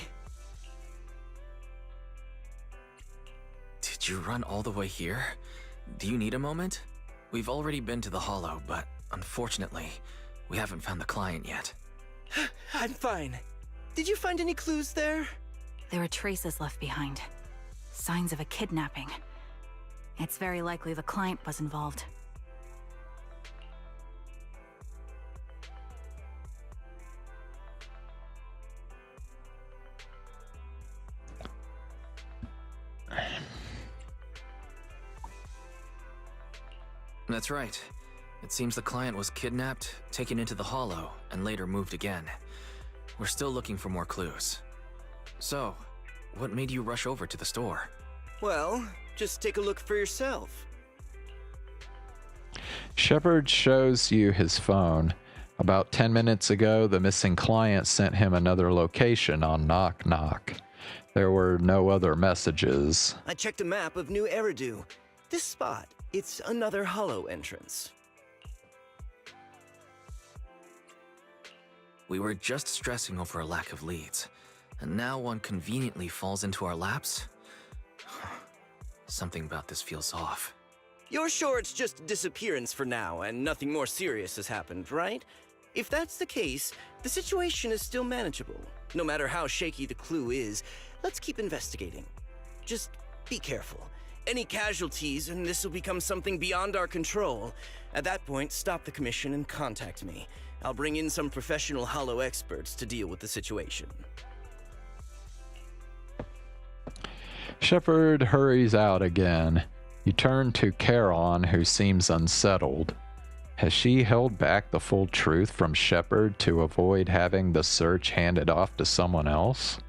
Did you run all the way here? Do you need a moment? We've already been to the Hollow, but unfortunately, we haven't found the client yet. I'm fine. Did you find any clues there? There are traces left behind. Signs of a kidnapping. It's very likely the client was involved. That's right. It seems the client was kidnapped, taken into the Hollow, and later moved again. We're still looking for more clues. So, what made you rush over to the store? Well, just take a look for yourself. Shepard shows you his phone. About 10 minutes ago, the missing client sent him another location on Knock Knock. There were no other messages. I checked a map of New Eridu. This spot, it's another hollow entrance. We were just stressing over a lack of leads, and now one conveniently falls into our laps? Something about this feels off. You're sure it's just a disappearance for now and nothing more serious has happened, right? If that's the case, the situation is still manageable. No matter how shaky the clue is, let's keep investigating. Just be careful. Any casualties and this will become something beyond our control. At that point, stop the commission and contact me. I'll bring in some professional hollow experts to deal with the situation. Shepard hurries out again. You turn to Charon, who seems unsettled. Has she held back the full truth from Shepard to avoid having the search handed off to someone else?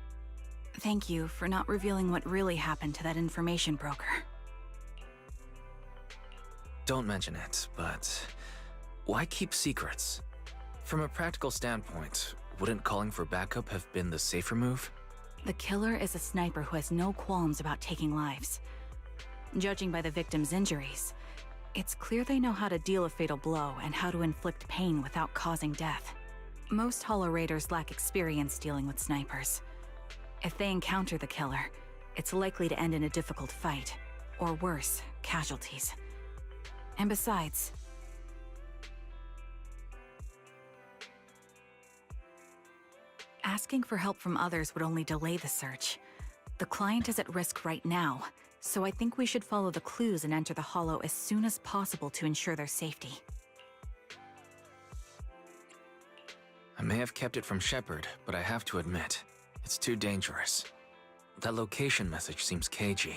Thank you for not revealing what really happened to that information broker. Don't mention it, but why keep secrets? From a practical standpoint, wouldn't calling for backup have been the safer move? The killer is a sniper who has no qualms about taking lives. Judging by the victim's injuries, it's clear they know how to deal a fatal blow and how to inflict pain without causing death. Most Hollow Raiders lack experience dealing with snipers. If they encounter the killer, it's likely to end in a difficult fight, or worse, casualties. And besides, asking for help from others would only delay the search. The client is at risk right now, so I think we should follow the clues and enter the Hollow as soon as possible to ensure their safety. I may have kept it from Shepard, but I have to admit, it's too dangerous. That location message seems cagey.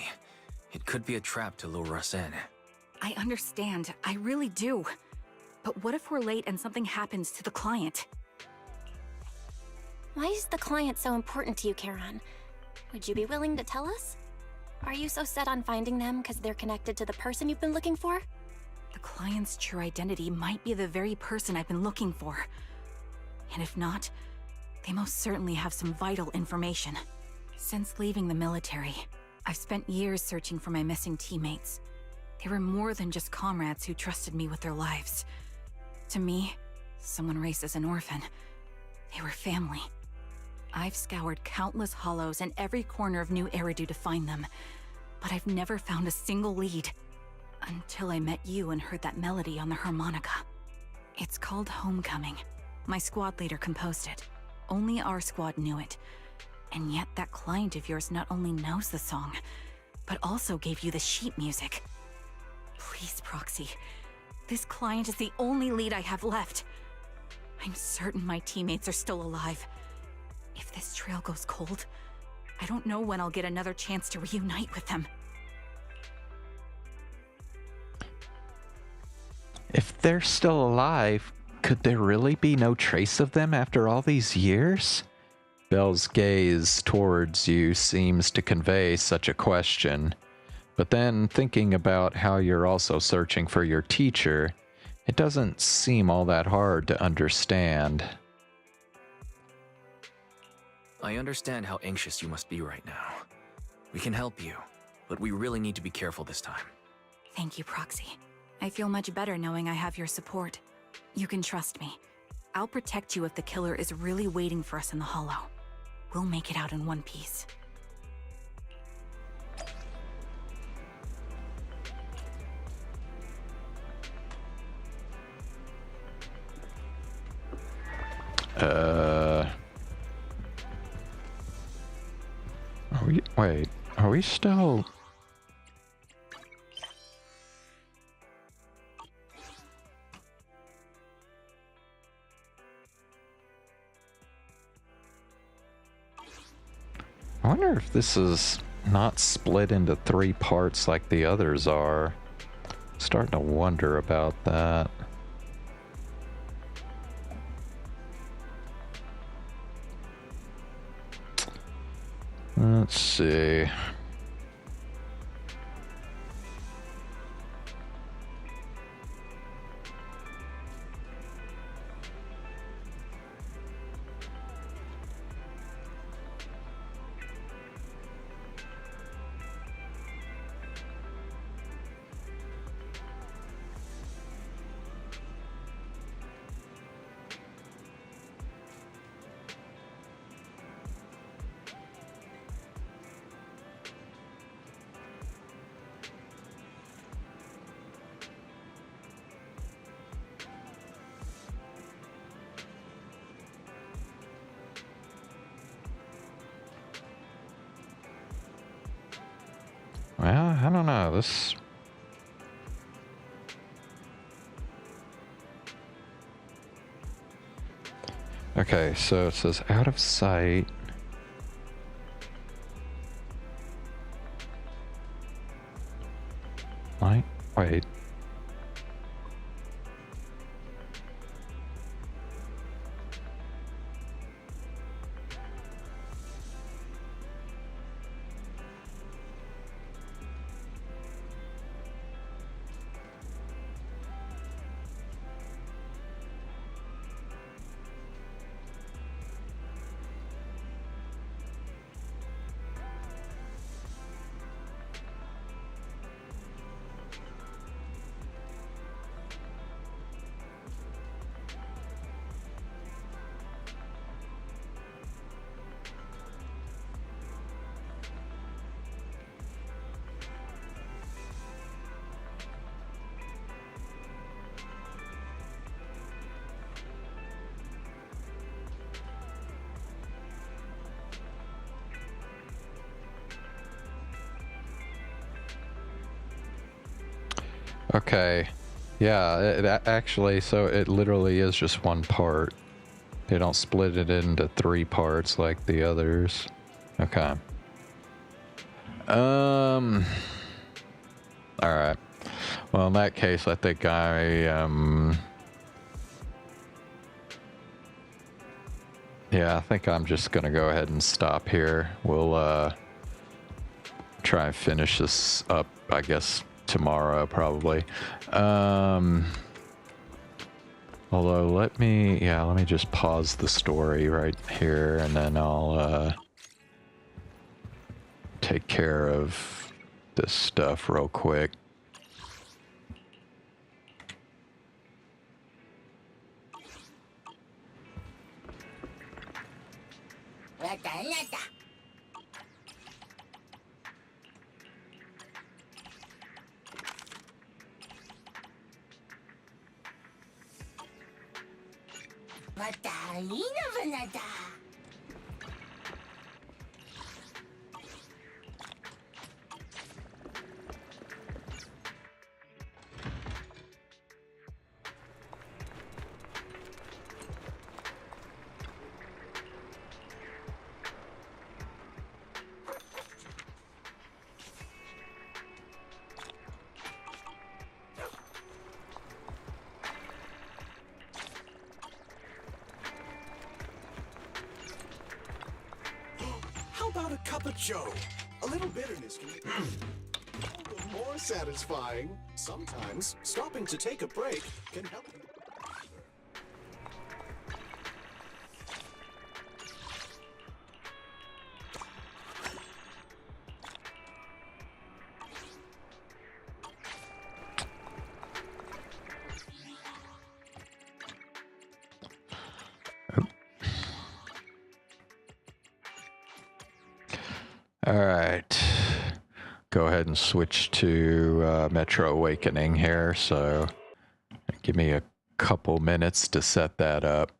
It could be a trap to lure us in. I understand, I really do. But what if we're late and something happens to the client? Why is the client so important to you, Charon? Would you be willing to tell us? Are you so set on finding them because they're connected to the person you've been looking for? The client's true identity might be the very person I've been looking for. And if not, they most certainly have some vital information. Since leaving the military, I've spent years searching for my missing teammates. They were more than just comrades who trusted me with their lives. To me, someone raised as an orphan, they were family. I've scoured countless hollows and every corner of New Eridu to find them, but I've never found a single lead. Until I met you and heard that melody on the harmonica. It's called Homecoming. My squad leader composed it. Only our squad knew it. And yet that client of yours not only knows the song, but also gave you the sheet music. Please, Proxy. This client is the only lead I have left. I'm certain my teammates are still alive. If this trail goes cold, I don't know when I'll get another chance to reunite with them. If they're still alive, could there really be no trace of them after all these years? Belle's gaze towards you seems to convey such a question. But then, thinking about how you're also searching for your teacher, it doesn't seem all that hard to understand. I understand how anxious you must be right now. We can help you, but we really need to be careful this time. Thank you, Proxy. I feel much better knowing I have your support. You can trust me. I'll protect you if the killer is really waiting for us in the Hollow. We'll make it out in one piece. Wait, are we still... I wonder if this is not split into 3 parts like the others are. Starting to wonder about that. Let's see. Well, I don't know. This... Okay, so it says out of sight. Light? Wait. Okay. Yeah, actually, so it literally is just one part. They don't split it into 3 parts like the others. Okay. Alright. Well, in that case, I think yeah, I think I'm just gonna go ahead and stop here. We'll, try and finish this up, I guess, tomorrow, probably. Although, let me just pause the story right here, and then I'll, take care of this stuff real quick. How about a cup of joe? A little bitterness can be a little more satisfying. Sometimes stopping to take a break can help. All right. Go ahead and switch to Metro Awakening here. So give me a couple minutes to set that up.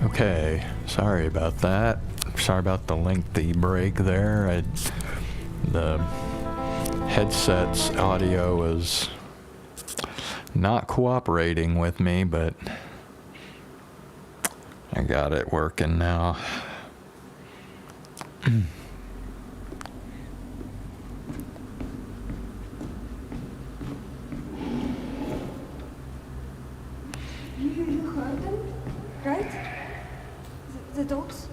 Okay, sorry about that. Sorry about the lengthy break there. The headset's audio was not cooperating with me, but I got it working now. You heard them, right? The dogs?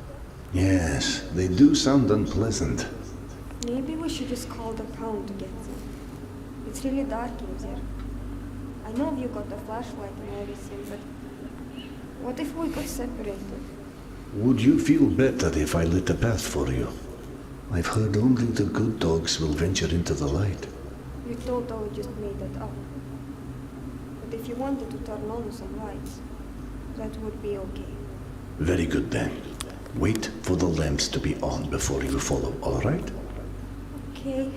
Yes, they do sound unpleasant. Maybe we should just call the crown to get them. It's really dark in there. I know you got the flashlight and everything, but what if we got separated? Would you feel better if I lit a path for you? I've heard only the good dogs will venture into the light. You totally just made that up. But if you wanted to turn on some lights, that would be okay. Very good then. Wait for the lamps to be on before you follow, all right? Okay.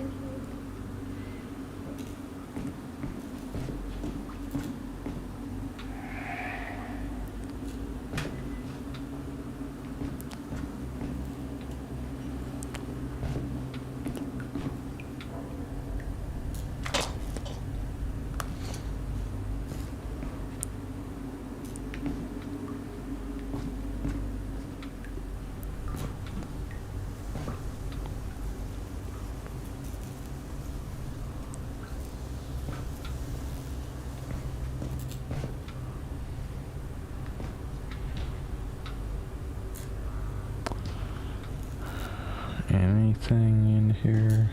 Anything in here?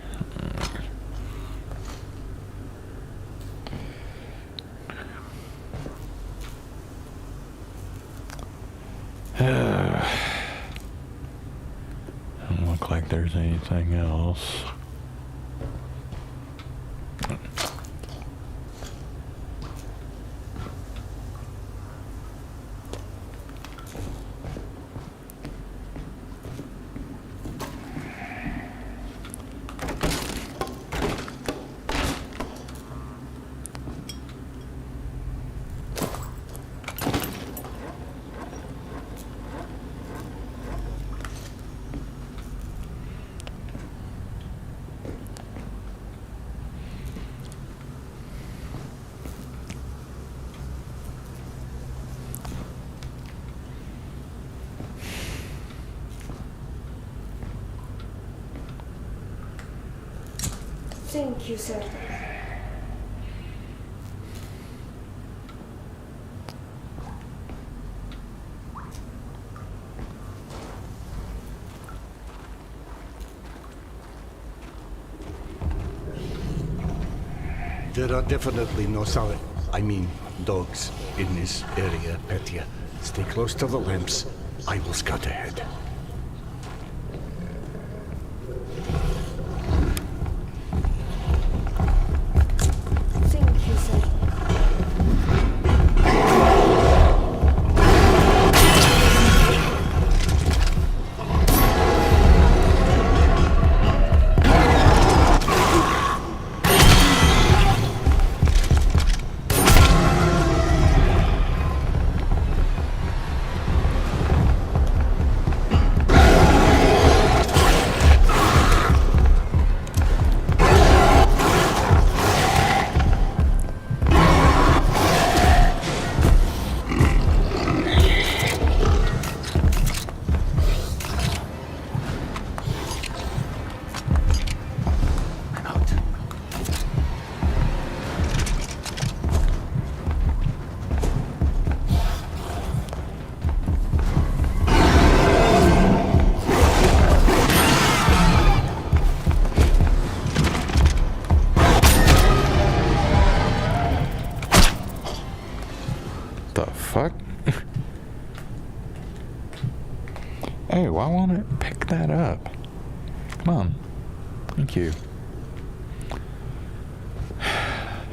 Doesn't look like there's anything else. Thank you, sir. There are definitely no solid, I mean, dogs in this area, Petya. Stay close to the lamps. I will scout ahead. Think, he said. The fuck? Hey, why won't it pick that up? Come on. Thank you.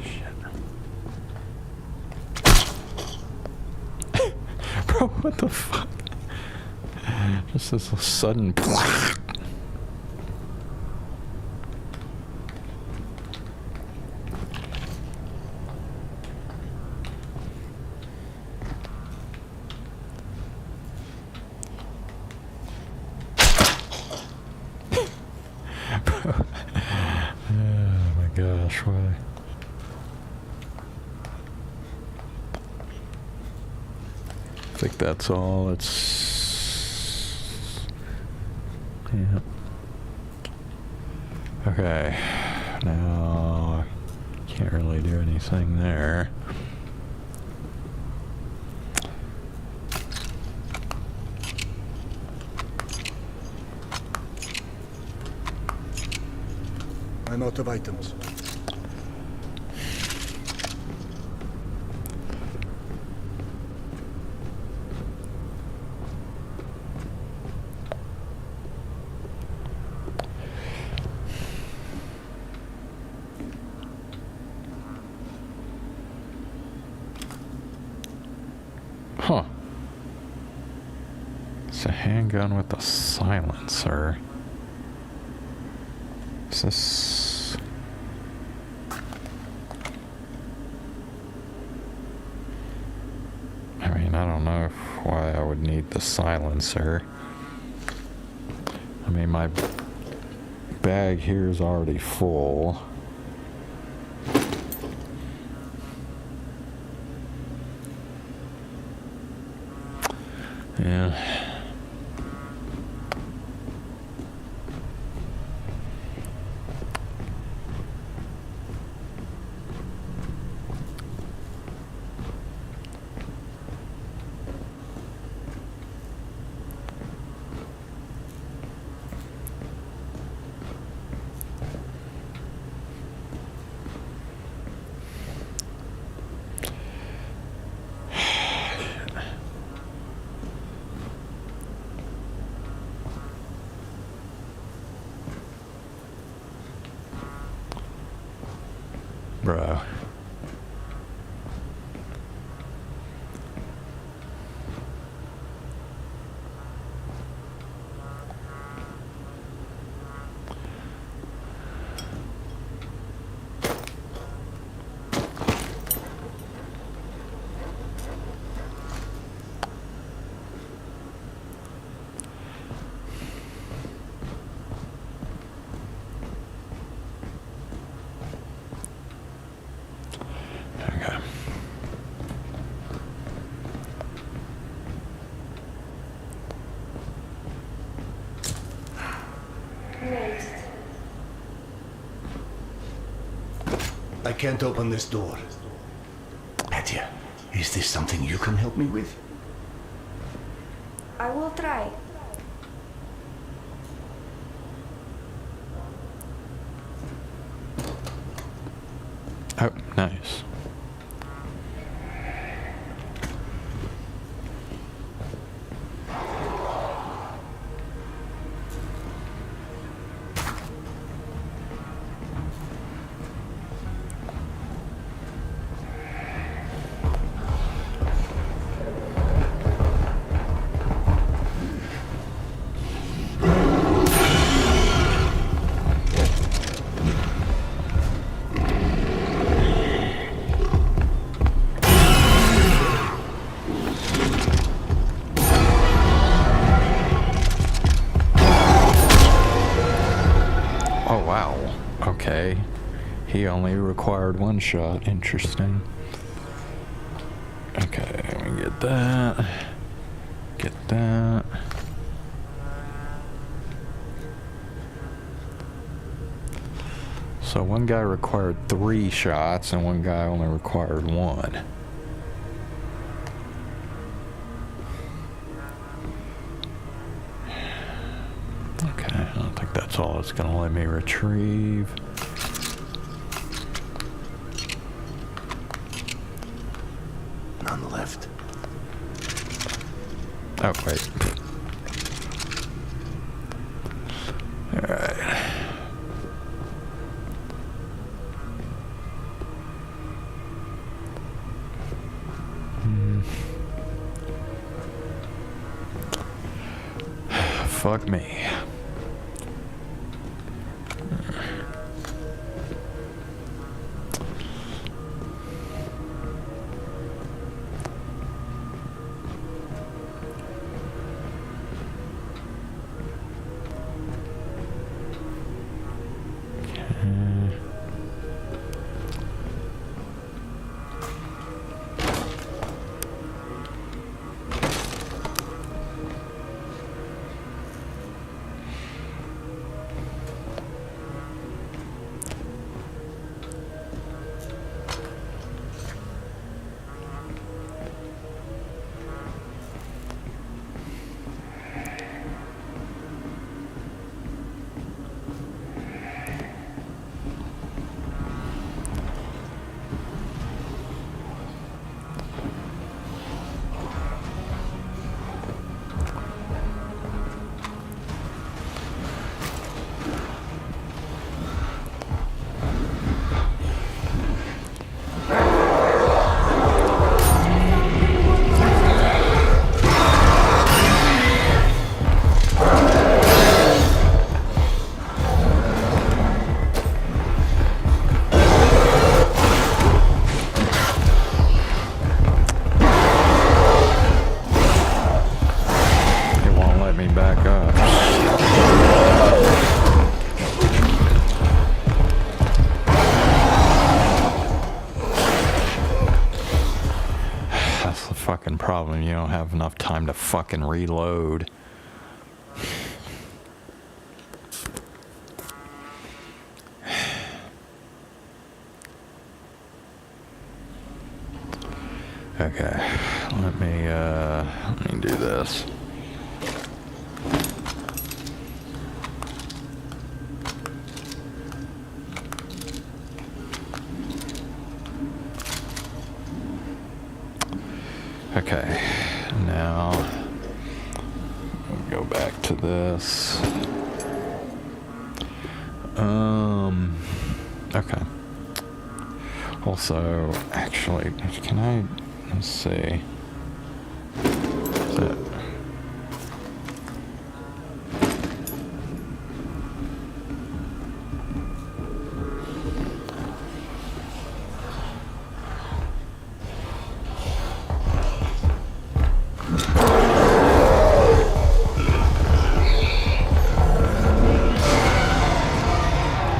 Shit. Bro, what the fuck? Just this sudden. Gosh, why? I think that's all. It's... Yeah. Okay. Now, can't really do anything there. I'm out of items. Huh. It's a handgun with a silencer. Is this... I mean, I don't know why I would need the silencer. I mean, my bag here is already full. Yeah. Bro. Okay. I can't open this door. Petya, is this something you can help me with? I will try. Oh, nice. Oh, wow. Okay. He only required one shot. Interesting. Okay, let me get that. Get that. So one guy required 3 shots and one guy only required 1. Okay, I don't think that's all it's gonna let me retrieve. None left. Oh, wait. Alright. Fuck me. Problem, you don't have enough time to fucking reload. Okay, let me do this. Okay, now we'll go back to this. Okay. Also, actually, can I, let's see. Is that,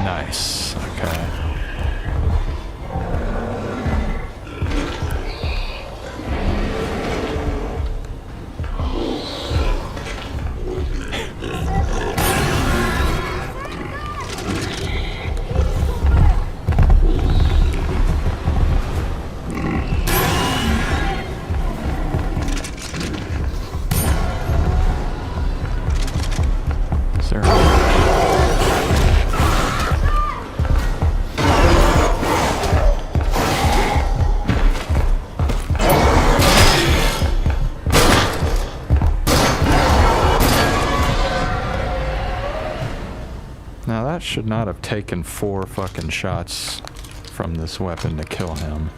nice, okay. should not have taken 4 fucking shots from this weapon to kill him.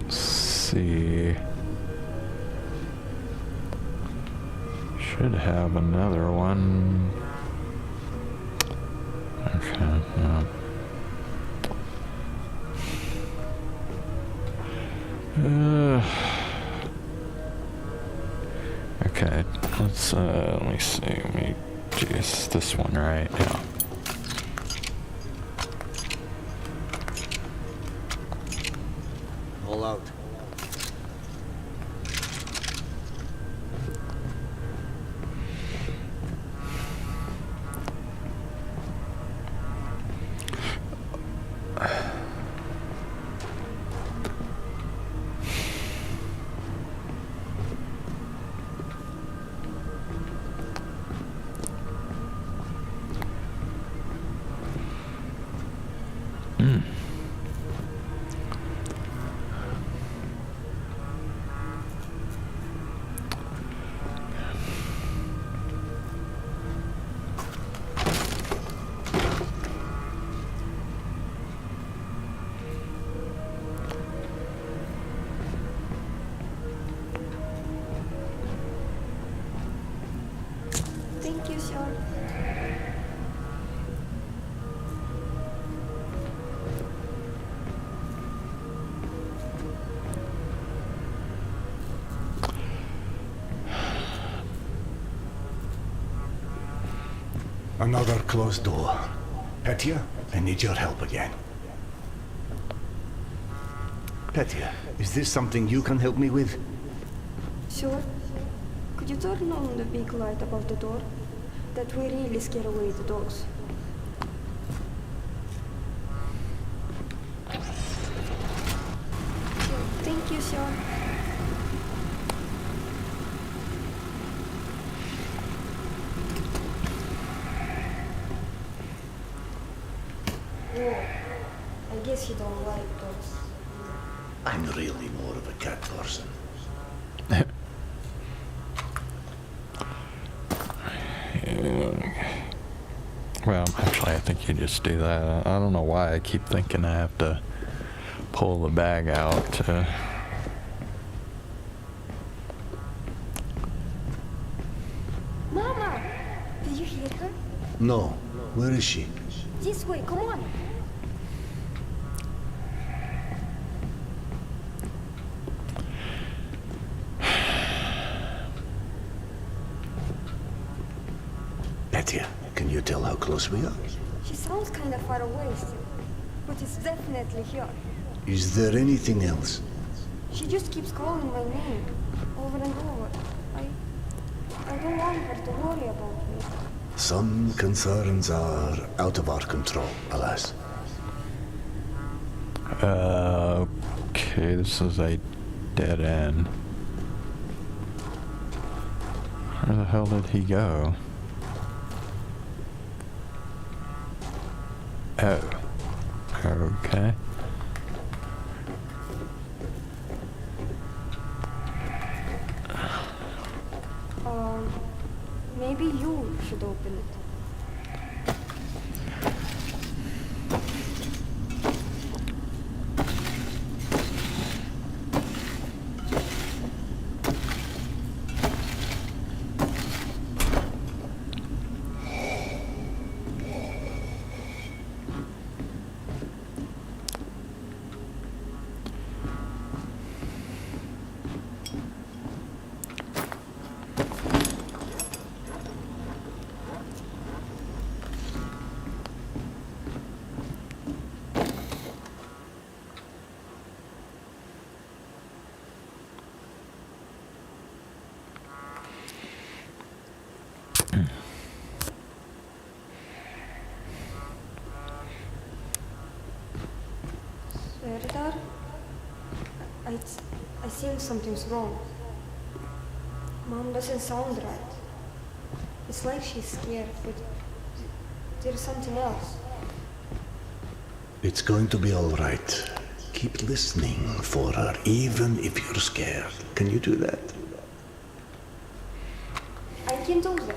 See, should have another one. Okay, okay, let me see, let me use this one, right? Yeah. All out. Thank you, sir. Another closed door. Petya, I need your help again. Petya, is this something you can help me with? Sure. Could you turn on the big light above the door? That will really scare away the dogs. Thank you, sir. Whoa. I guess you don't like dogs. I'm really more of a cat person. Well, actually, I think you just do that. I don't know why I keep thinking I have to pull the bag out to... Mama! Did you hear her? No. Where is she? This way, come on! Petya, can you tell how close we are? She sounds kind of far away still, but it's definitely here. Is there anything else? She just keeps calling my name, over and over. I don't want her to worry about me. Some concerns are out of our control, alas. Okay, this is a dead end. Where the hell did he go? Oh. Okay. Maybe you should open it. Eridar? I think something's wrong. Mom doesn't sound right. It's like she's scared, but there's something else. It's going to be all right. Keep listening for her, even if you're scared. Can you do that? I can do that.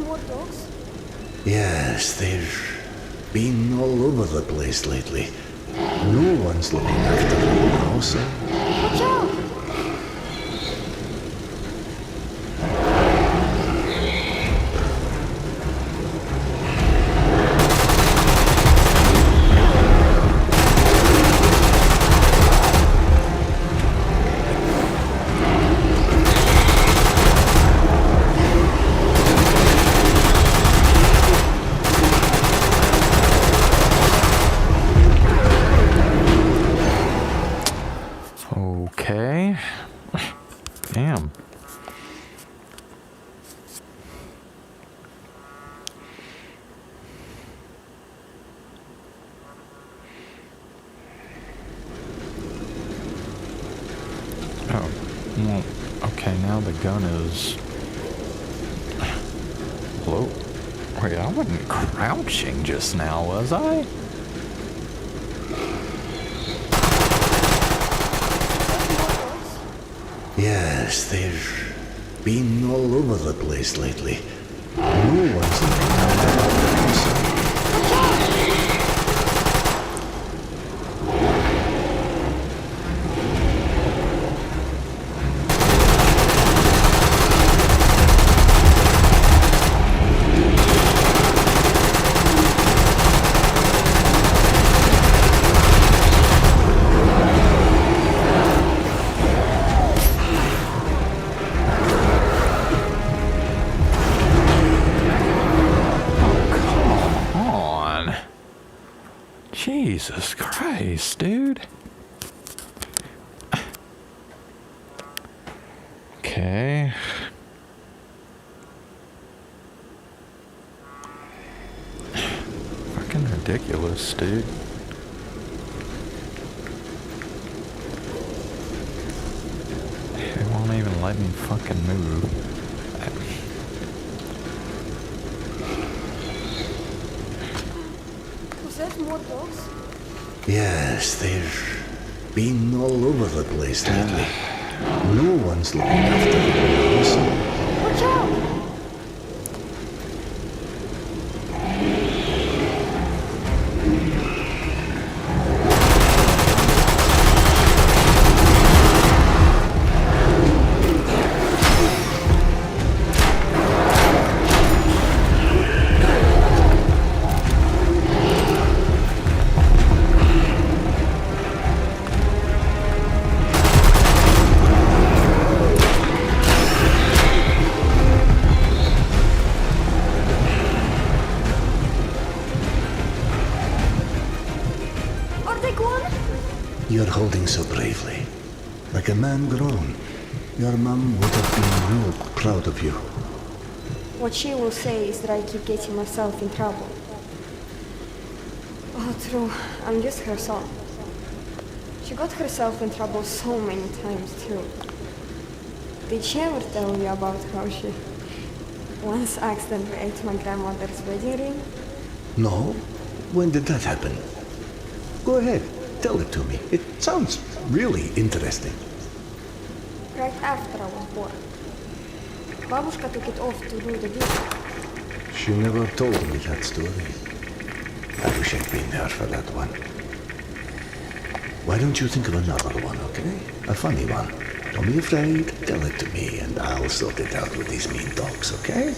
More dogs? Yes, they've been all over the place lately. No one's looking after them now, so... Watch out! Okay. Damn. Oh, well, okay, now the gun is... Whoa. Wait, I wasn't crouching just now, was I? Yes, they've been all over the place lately. No one's looking after them, so... Jesus Christ, dude. Okay. Fucking ridiculous, dude. It won't even let me fucking move. Was that more dogs? Yes, they've been all over the place lately. No one's looking after them now, so... Watch out! You're holding so bravely. Like a man grown. Your mom would have been real proud of you. What she will say is that I keep getting myself in trouble. Oh, true. I'm just her son. She got herself in trouble so many times, too. Did she ever tell you about how she once accidentally ate my grandmother's wedding ring? No? When did that happen? Go ahead. Tell it to me. It sounds really interesting. Right after I was born. Babushka took it off to do the deed. She never told me that story. I wish I'd been there for that one. Why don't you think of another one, okay? A funny one. Don't be afraid. Tell it to me, and I'll sort it out with these mean dogs, okay?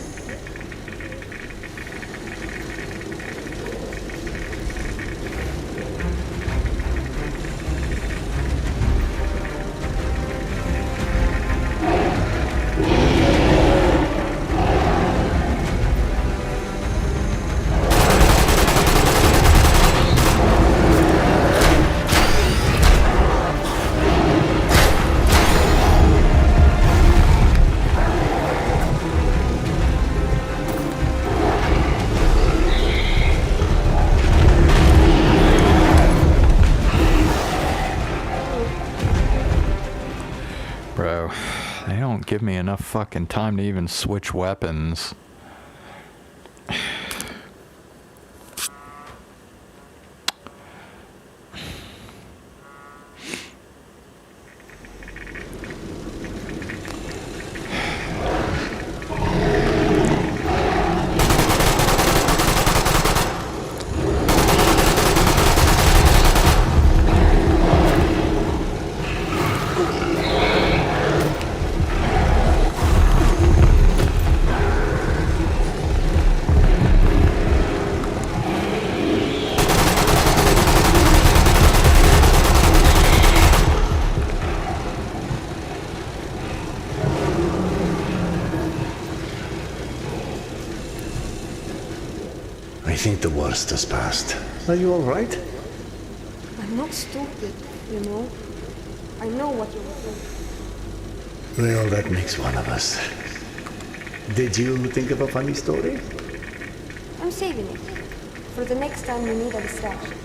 Bro, they don't give me enough fucking time to even switch weapons. I think the worst has passed. Are you all right? I'm not stupid, you know? I know what you will do. Well, that makes one of us. Did you think of a funny story? I'm saving it. For the next time you need a distraction.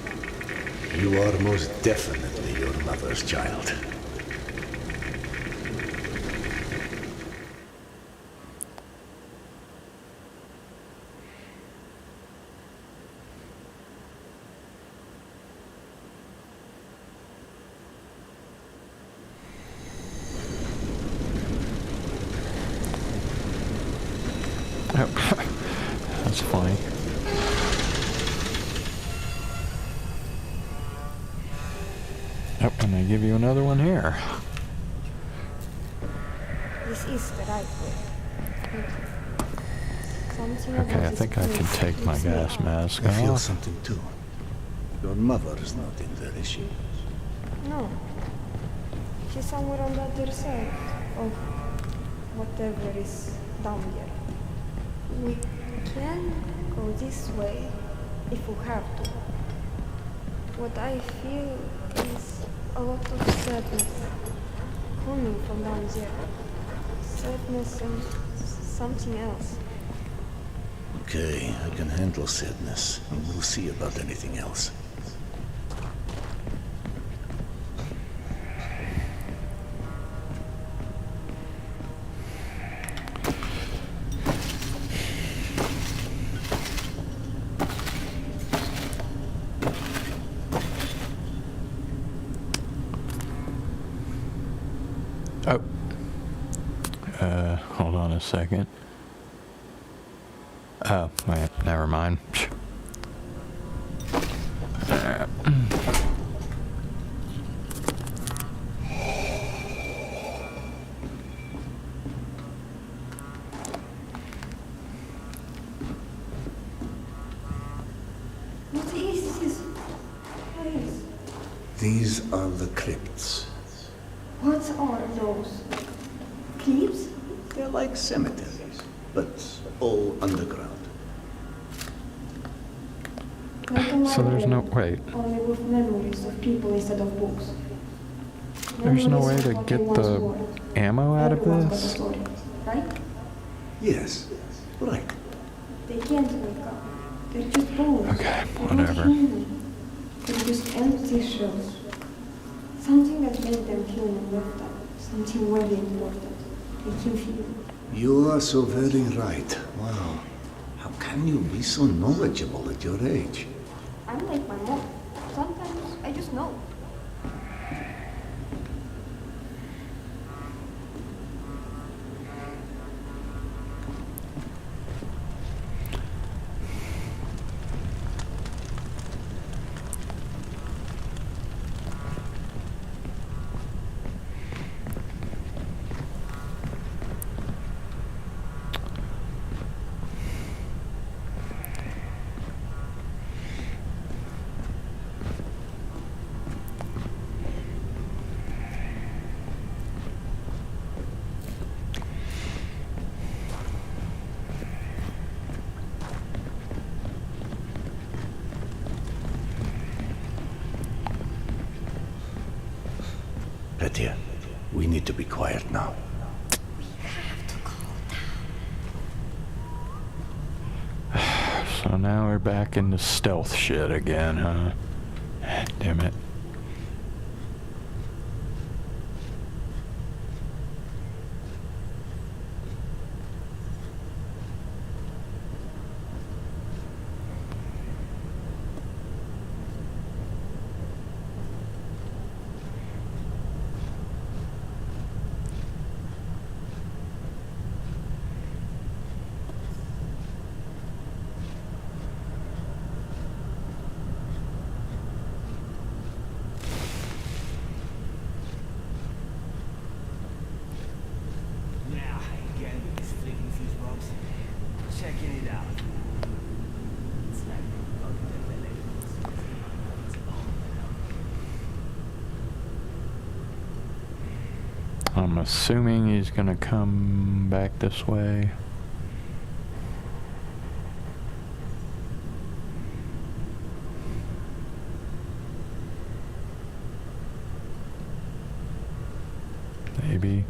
You are most definitely your mother's child. Oh, that's funny. Oh, and I give you another one here. This is the right way. Something Okay, I about think this I can place take my makes me gas mask I feel off. something too. Your mother is not in there, is she? No. She's somewhere on the other side of whatever is down there. We can go this way if we have to. What I feel is a lot of sadness coming from down there. Sadness and something else. Okay, I can handle sadness. We'll see about anything else. Oh. Hold on a second. Oh, wait, never mind. What is this place? These are the crypts. What are those? Clips? They're like cemeteries, but all underground. Like a So there's no... library, Wait. only with memories of people instead of books. There's no way Memories of to what get they once the were. ammo out of Everyone's got a this? story, right? Yes, right. They can't wake up. They're just bones. Okay, They're not whatever. human. They're just empty shells. Something that made them human left them. Something really important. They can feel. You are so very right. Wow. How can you be so knowledgeable at your age? I'm like my mom. Sometimes I just know. Petya, we need to be quiet now. So now we're back into stealth shit again, huh? Damn it. I'm assuming he's gonna come back this way. Maybe.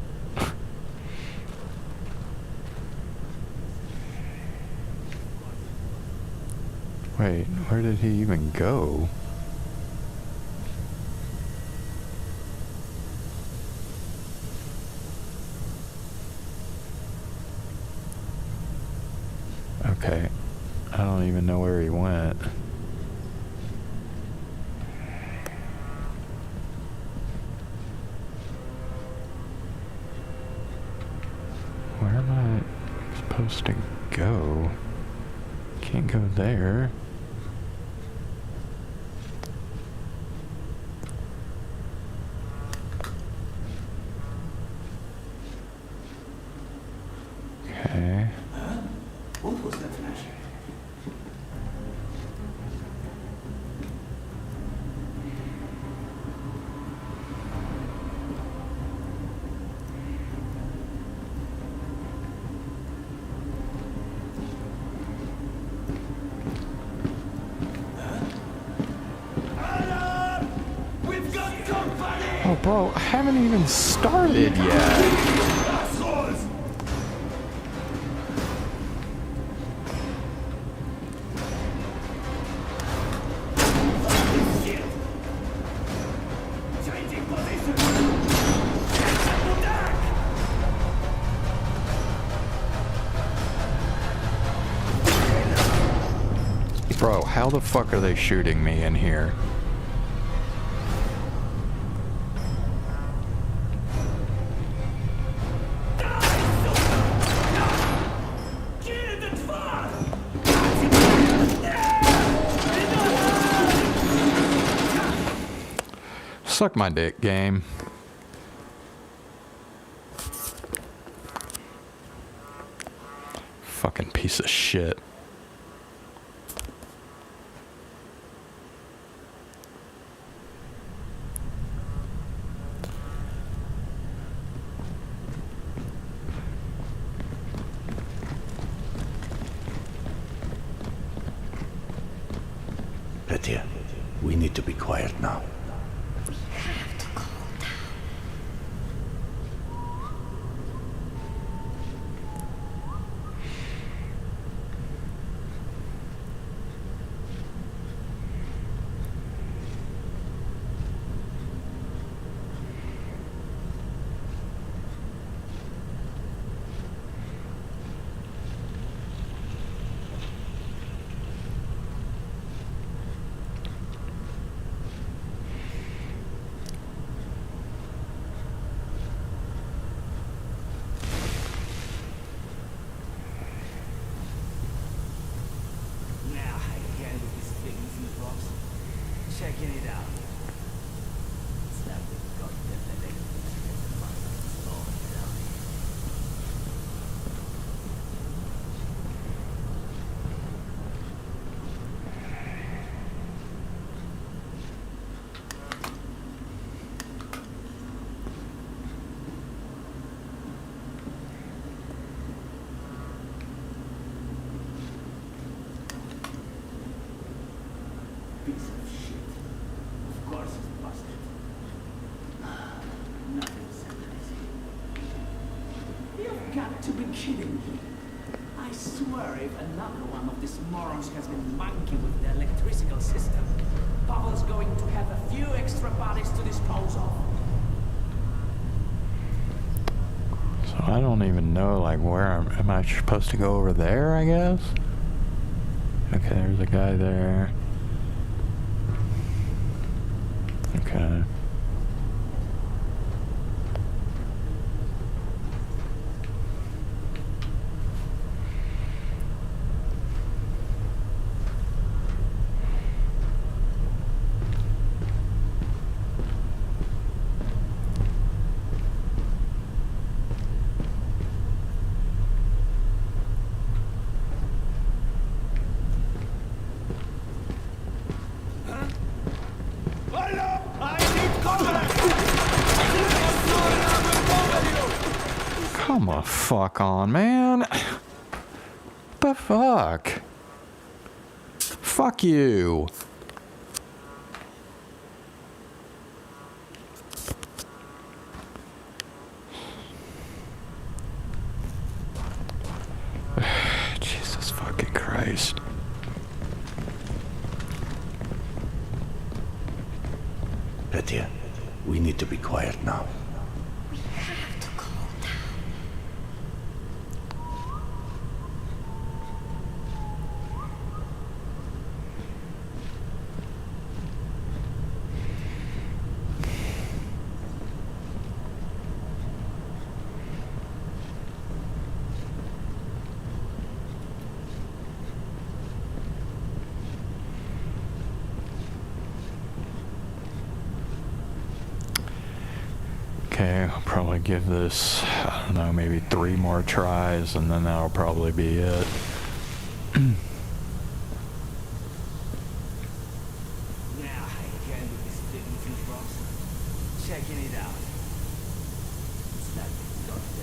Wait, where did he even go? Okay, I don't even know where he went. Where am I supposed to go? Can't go there. Okay. What was that flash? Oh, bro, I haven't even started yet. Bro, how the fuck are they shooting me in here? Suck my dick, game. Fucking piece of shit. Petya, we need to be quiet now. be kidding me. I swear if another one of these morons has been monkey with the electrical system, Pavel's going to have a few extra bodies to dispose of. So I don't even know, like, where am I supposed to go over there, I guess? Okay, there's a guy there. Okay. Come the fuck on, man. The fuck? Fuck you. Jesus fucking Christ. Petya, we need to be quiet now. Okay, I'll probably give this, I don't know, maybe 3 more tries, and then that'll probably be it. Checking it out. It's like goddamn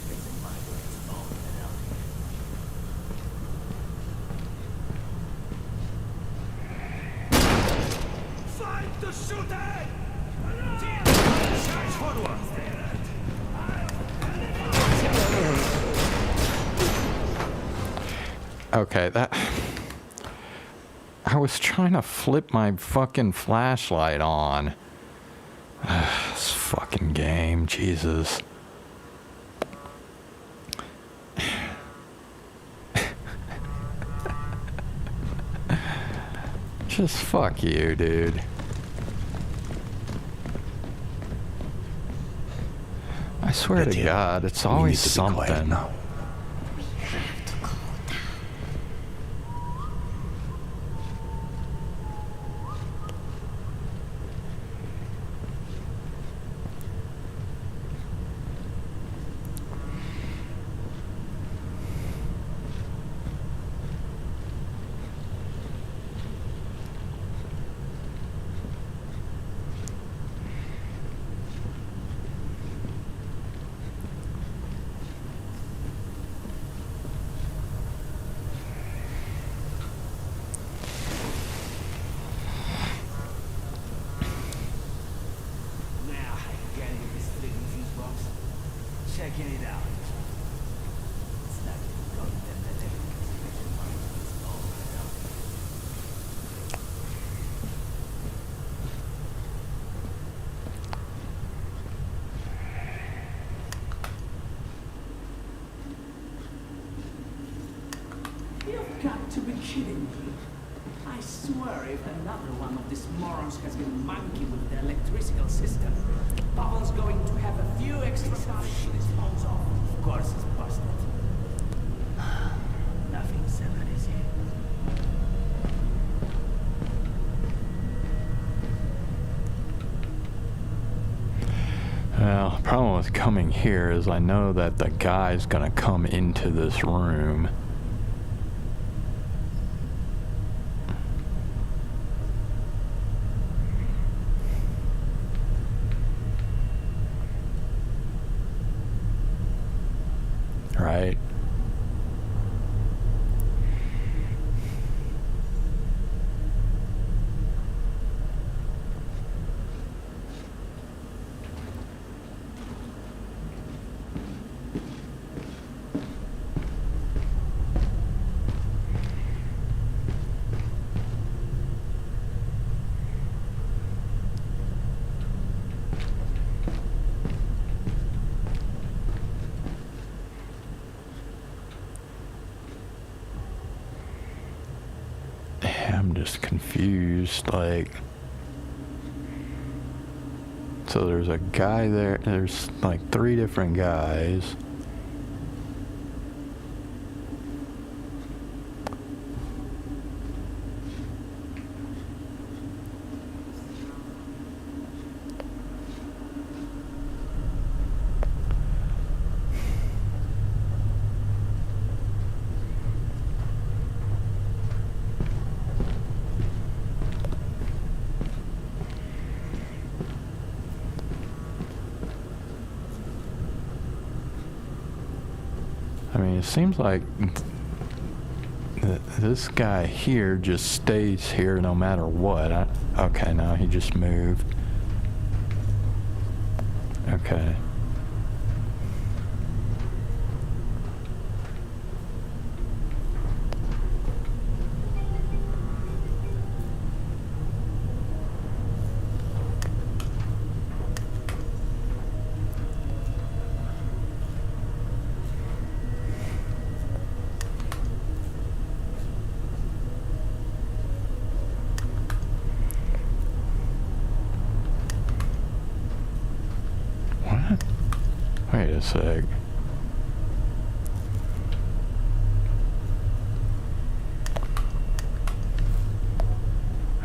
fixing my brains all that out here. Fight the shooter! Charge forward! Okay, that... I was trying to flip my fucking flashlight on. This fucking game, Jesus. Just fuck you, dude. I swear to God, it's always something. Checking it out. It's like goddamn fixing my brains all that out here. You've got to be kidding me. I swear if another one of these morons has been monkey with the electrical system, Pavel's going to have a few extra bodies to dispose of. Of course it's busted. Nothing seven is here. Well, the problem with coming here is I know that the guy's gonna come into this room. Right? I'm just confused, like... So there's a guy there, there's like 3 different guys. I mean, it seems like this guy here just stays here no matter what. Okay, now he just moved. Okay. Wait a sec.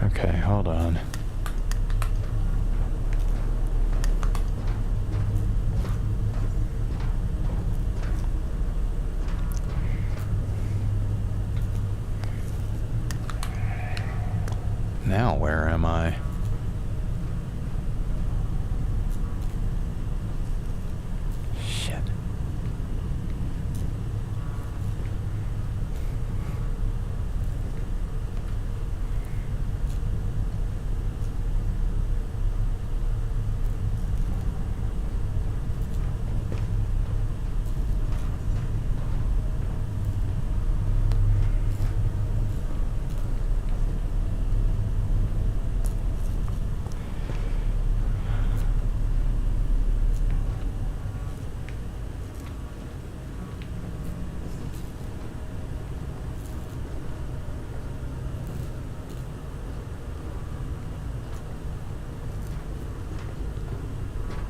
Okay, hold on. Now where am I?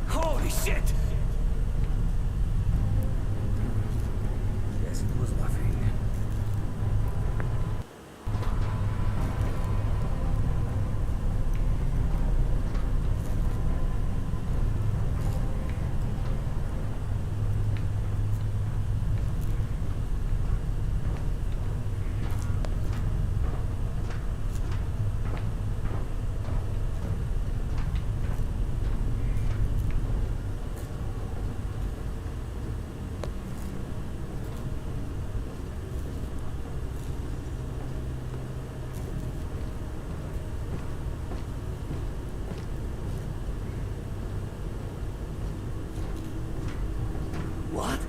Holy shit! Yes, it was nothing. What?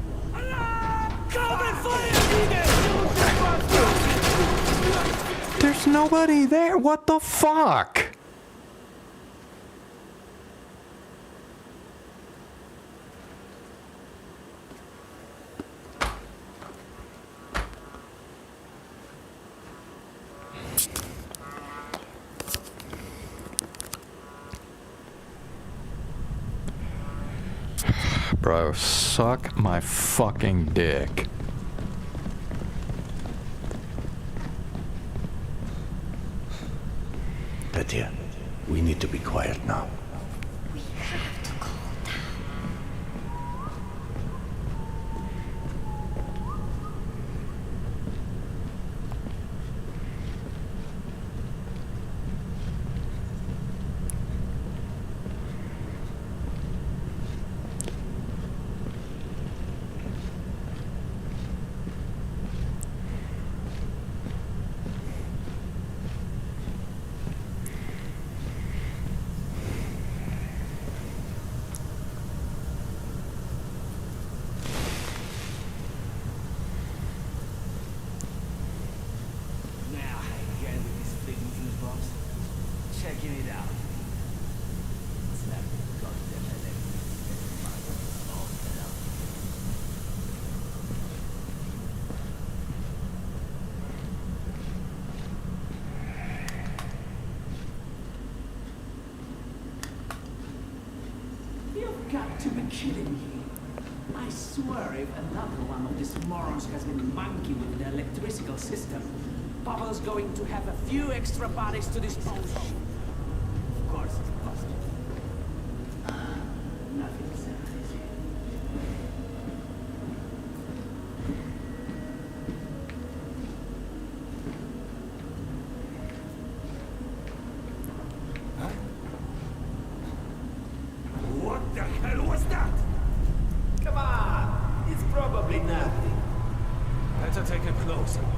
There's nobody there. What the fuck? Bro, suck my fucking dick. Petya, we need to be quiet now. We have to calm down. Now, again with this fleeting fuse box. Checking it out. What's that? Goddamn got to be kidding me. I swear if another one of these morons has been monkey with the electrical system, Pavel's going to have a few extra bodies to dispose of. Of course it's possible. Nothing's that easy. What the hell was that? Come on, it's probably nothing. Better take a closer look.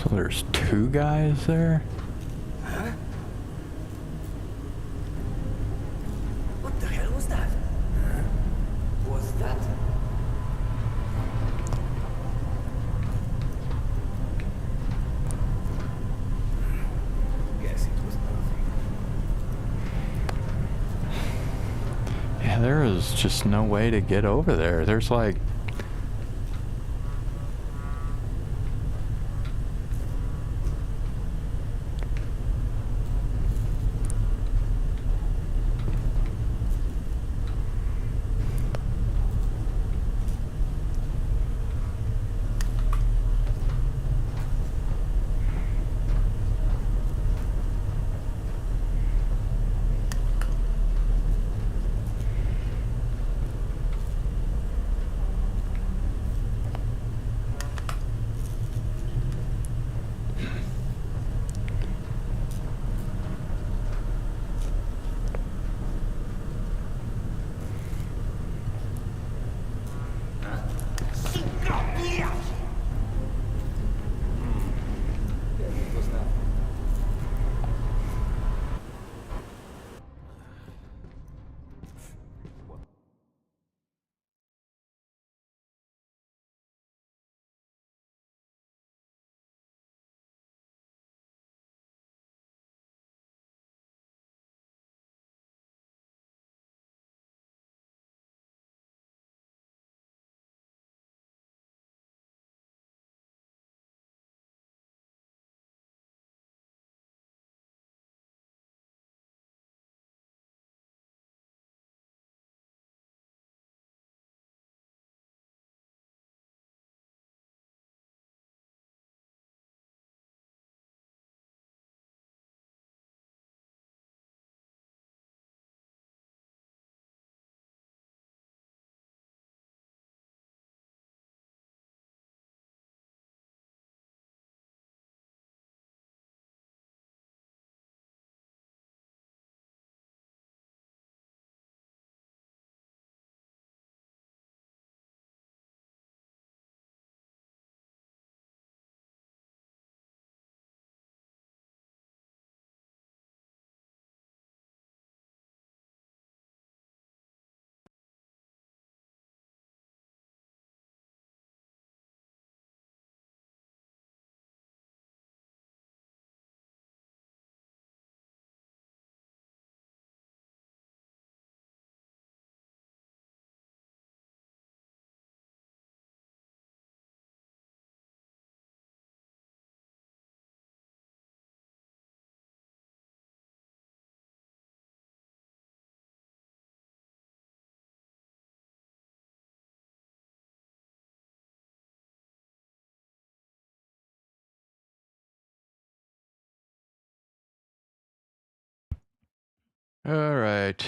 So there's two guys there? Huh? What the hell was that? Was that? Guess it was nothing. Yeah, there is just no way to get over there. There's like... All right.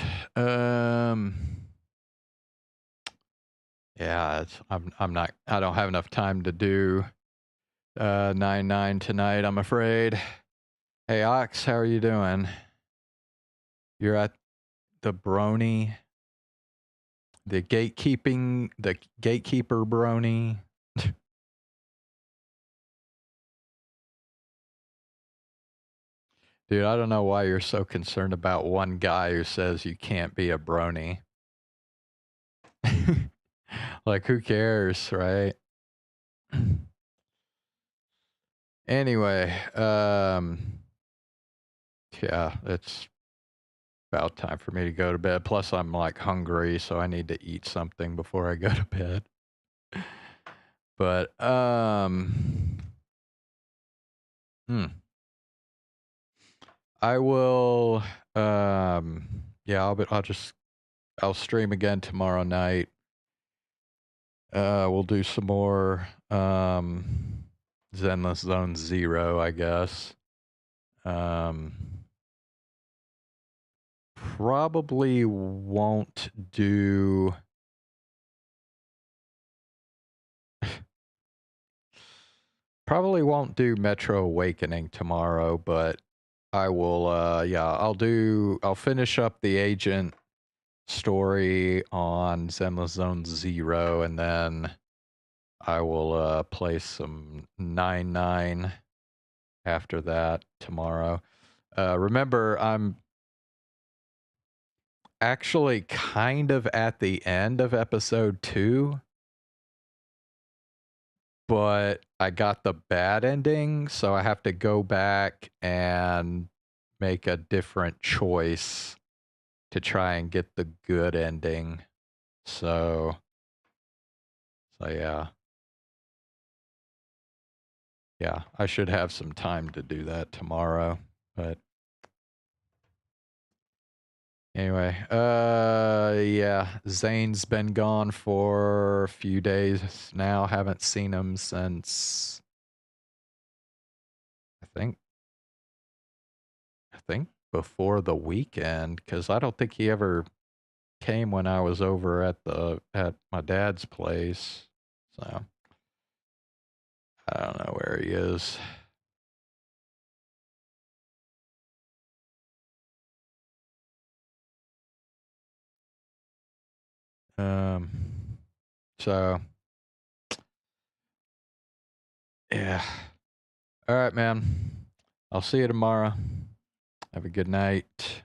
Yeah, I don't have enough time to do 9-9 tonight, I'm afraid. Hey Ox, how are you doing? You're at the Brony, the gatekeeper Brony. Dude, I don't know why you're so concerned about one guy who says you can't be a brony. Like, who cares, right? Anyway, yeah, it's about time for me to go to bed. Plus, I'm like hungry, so I need to eat something before I go to bed. But, I will, yeah, I'll stream again tomorrow night. We'll do some more, Zenless Zone Zero, I guess. Probably won't do... Probably won't do Metro Awakening tomorrow, but I will, yeah, I'll finish up the agent story on Zenless Zone Zero, and then I will, play some 9-9 after that tomorrow. Remember, I'm actually kind of at the end of episode 2, but I got the bad ending, so I have to go back and make a different choice to try and get the good ending. So yeah. Yeah, I should have some time to do that tomorrow, but anyway, yeah, Zane's been gone for a few days now. Haven't seen him since I think before the weekend, because I don't think he ever came when I was over at my dad's place. So I don't know where he is. So yeah. All right, man. I'll see you tomorrow. Have a good night.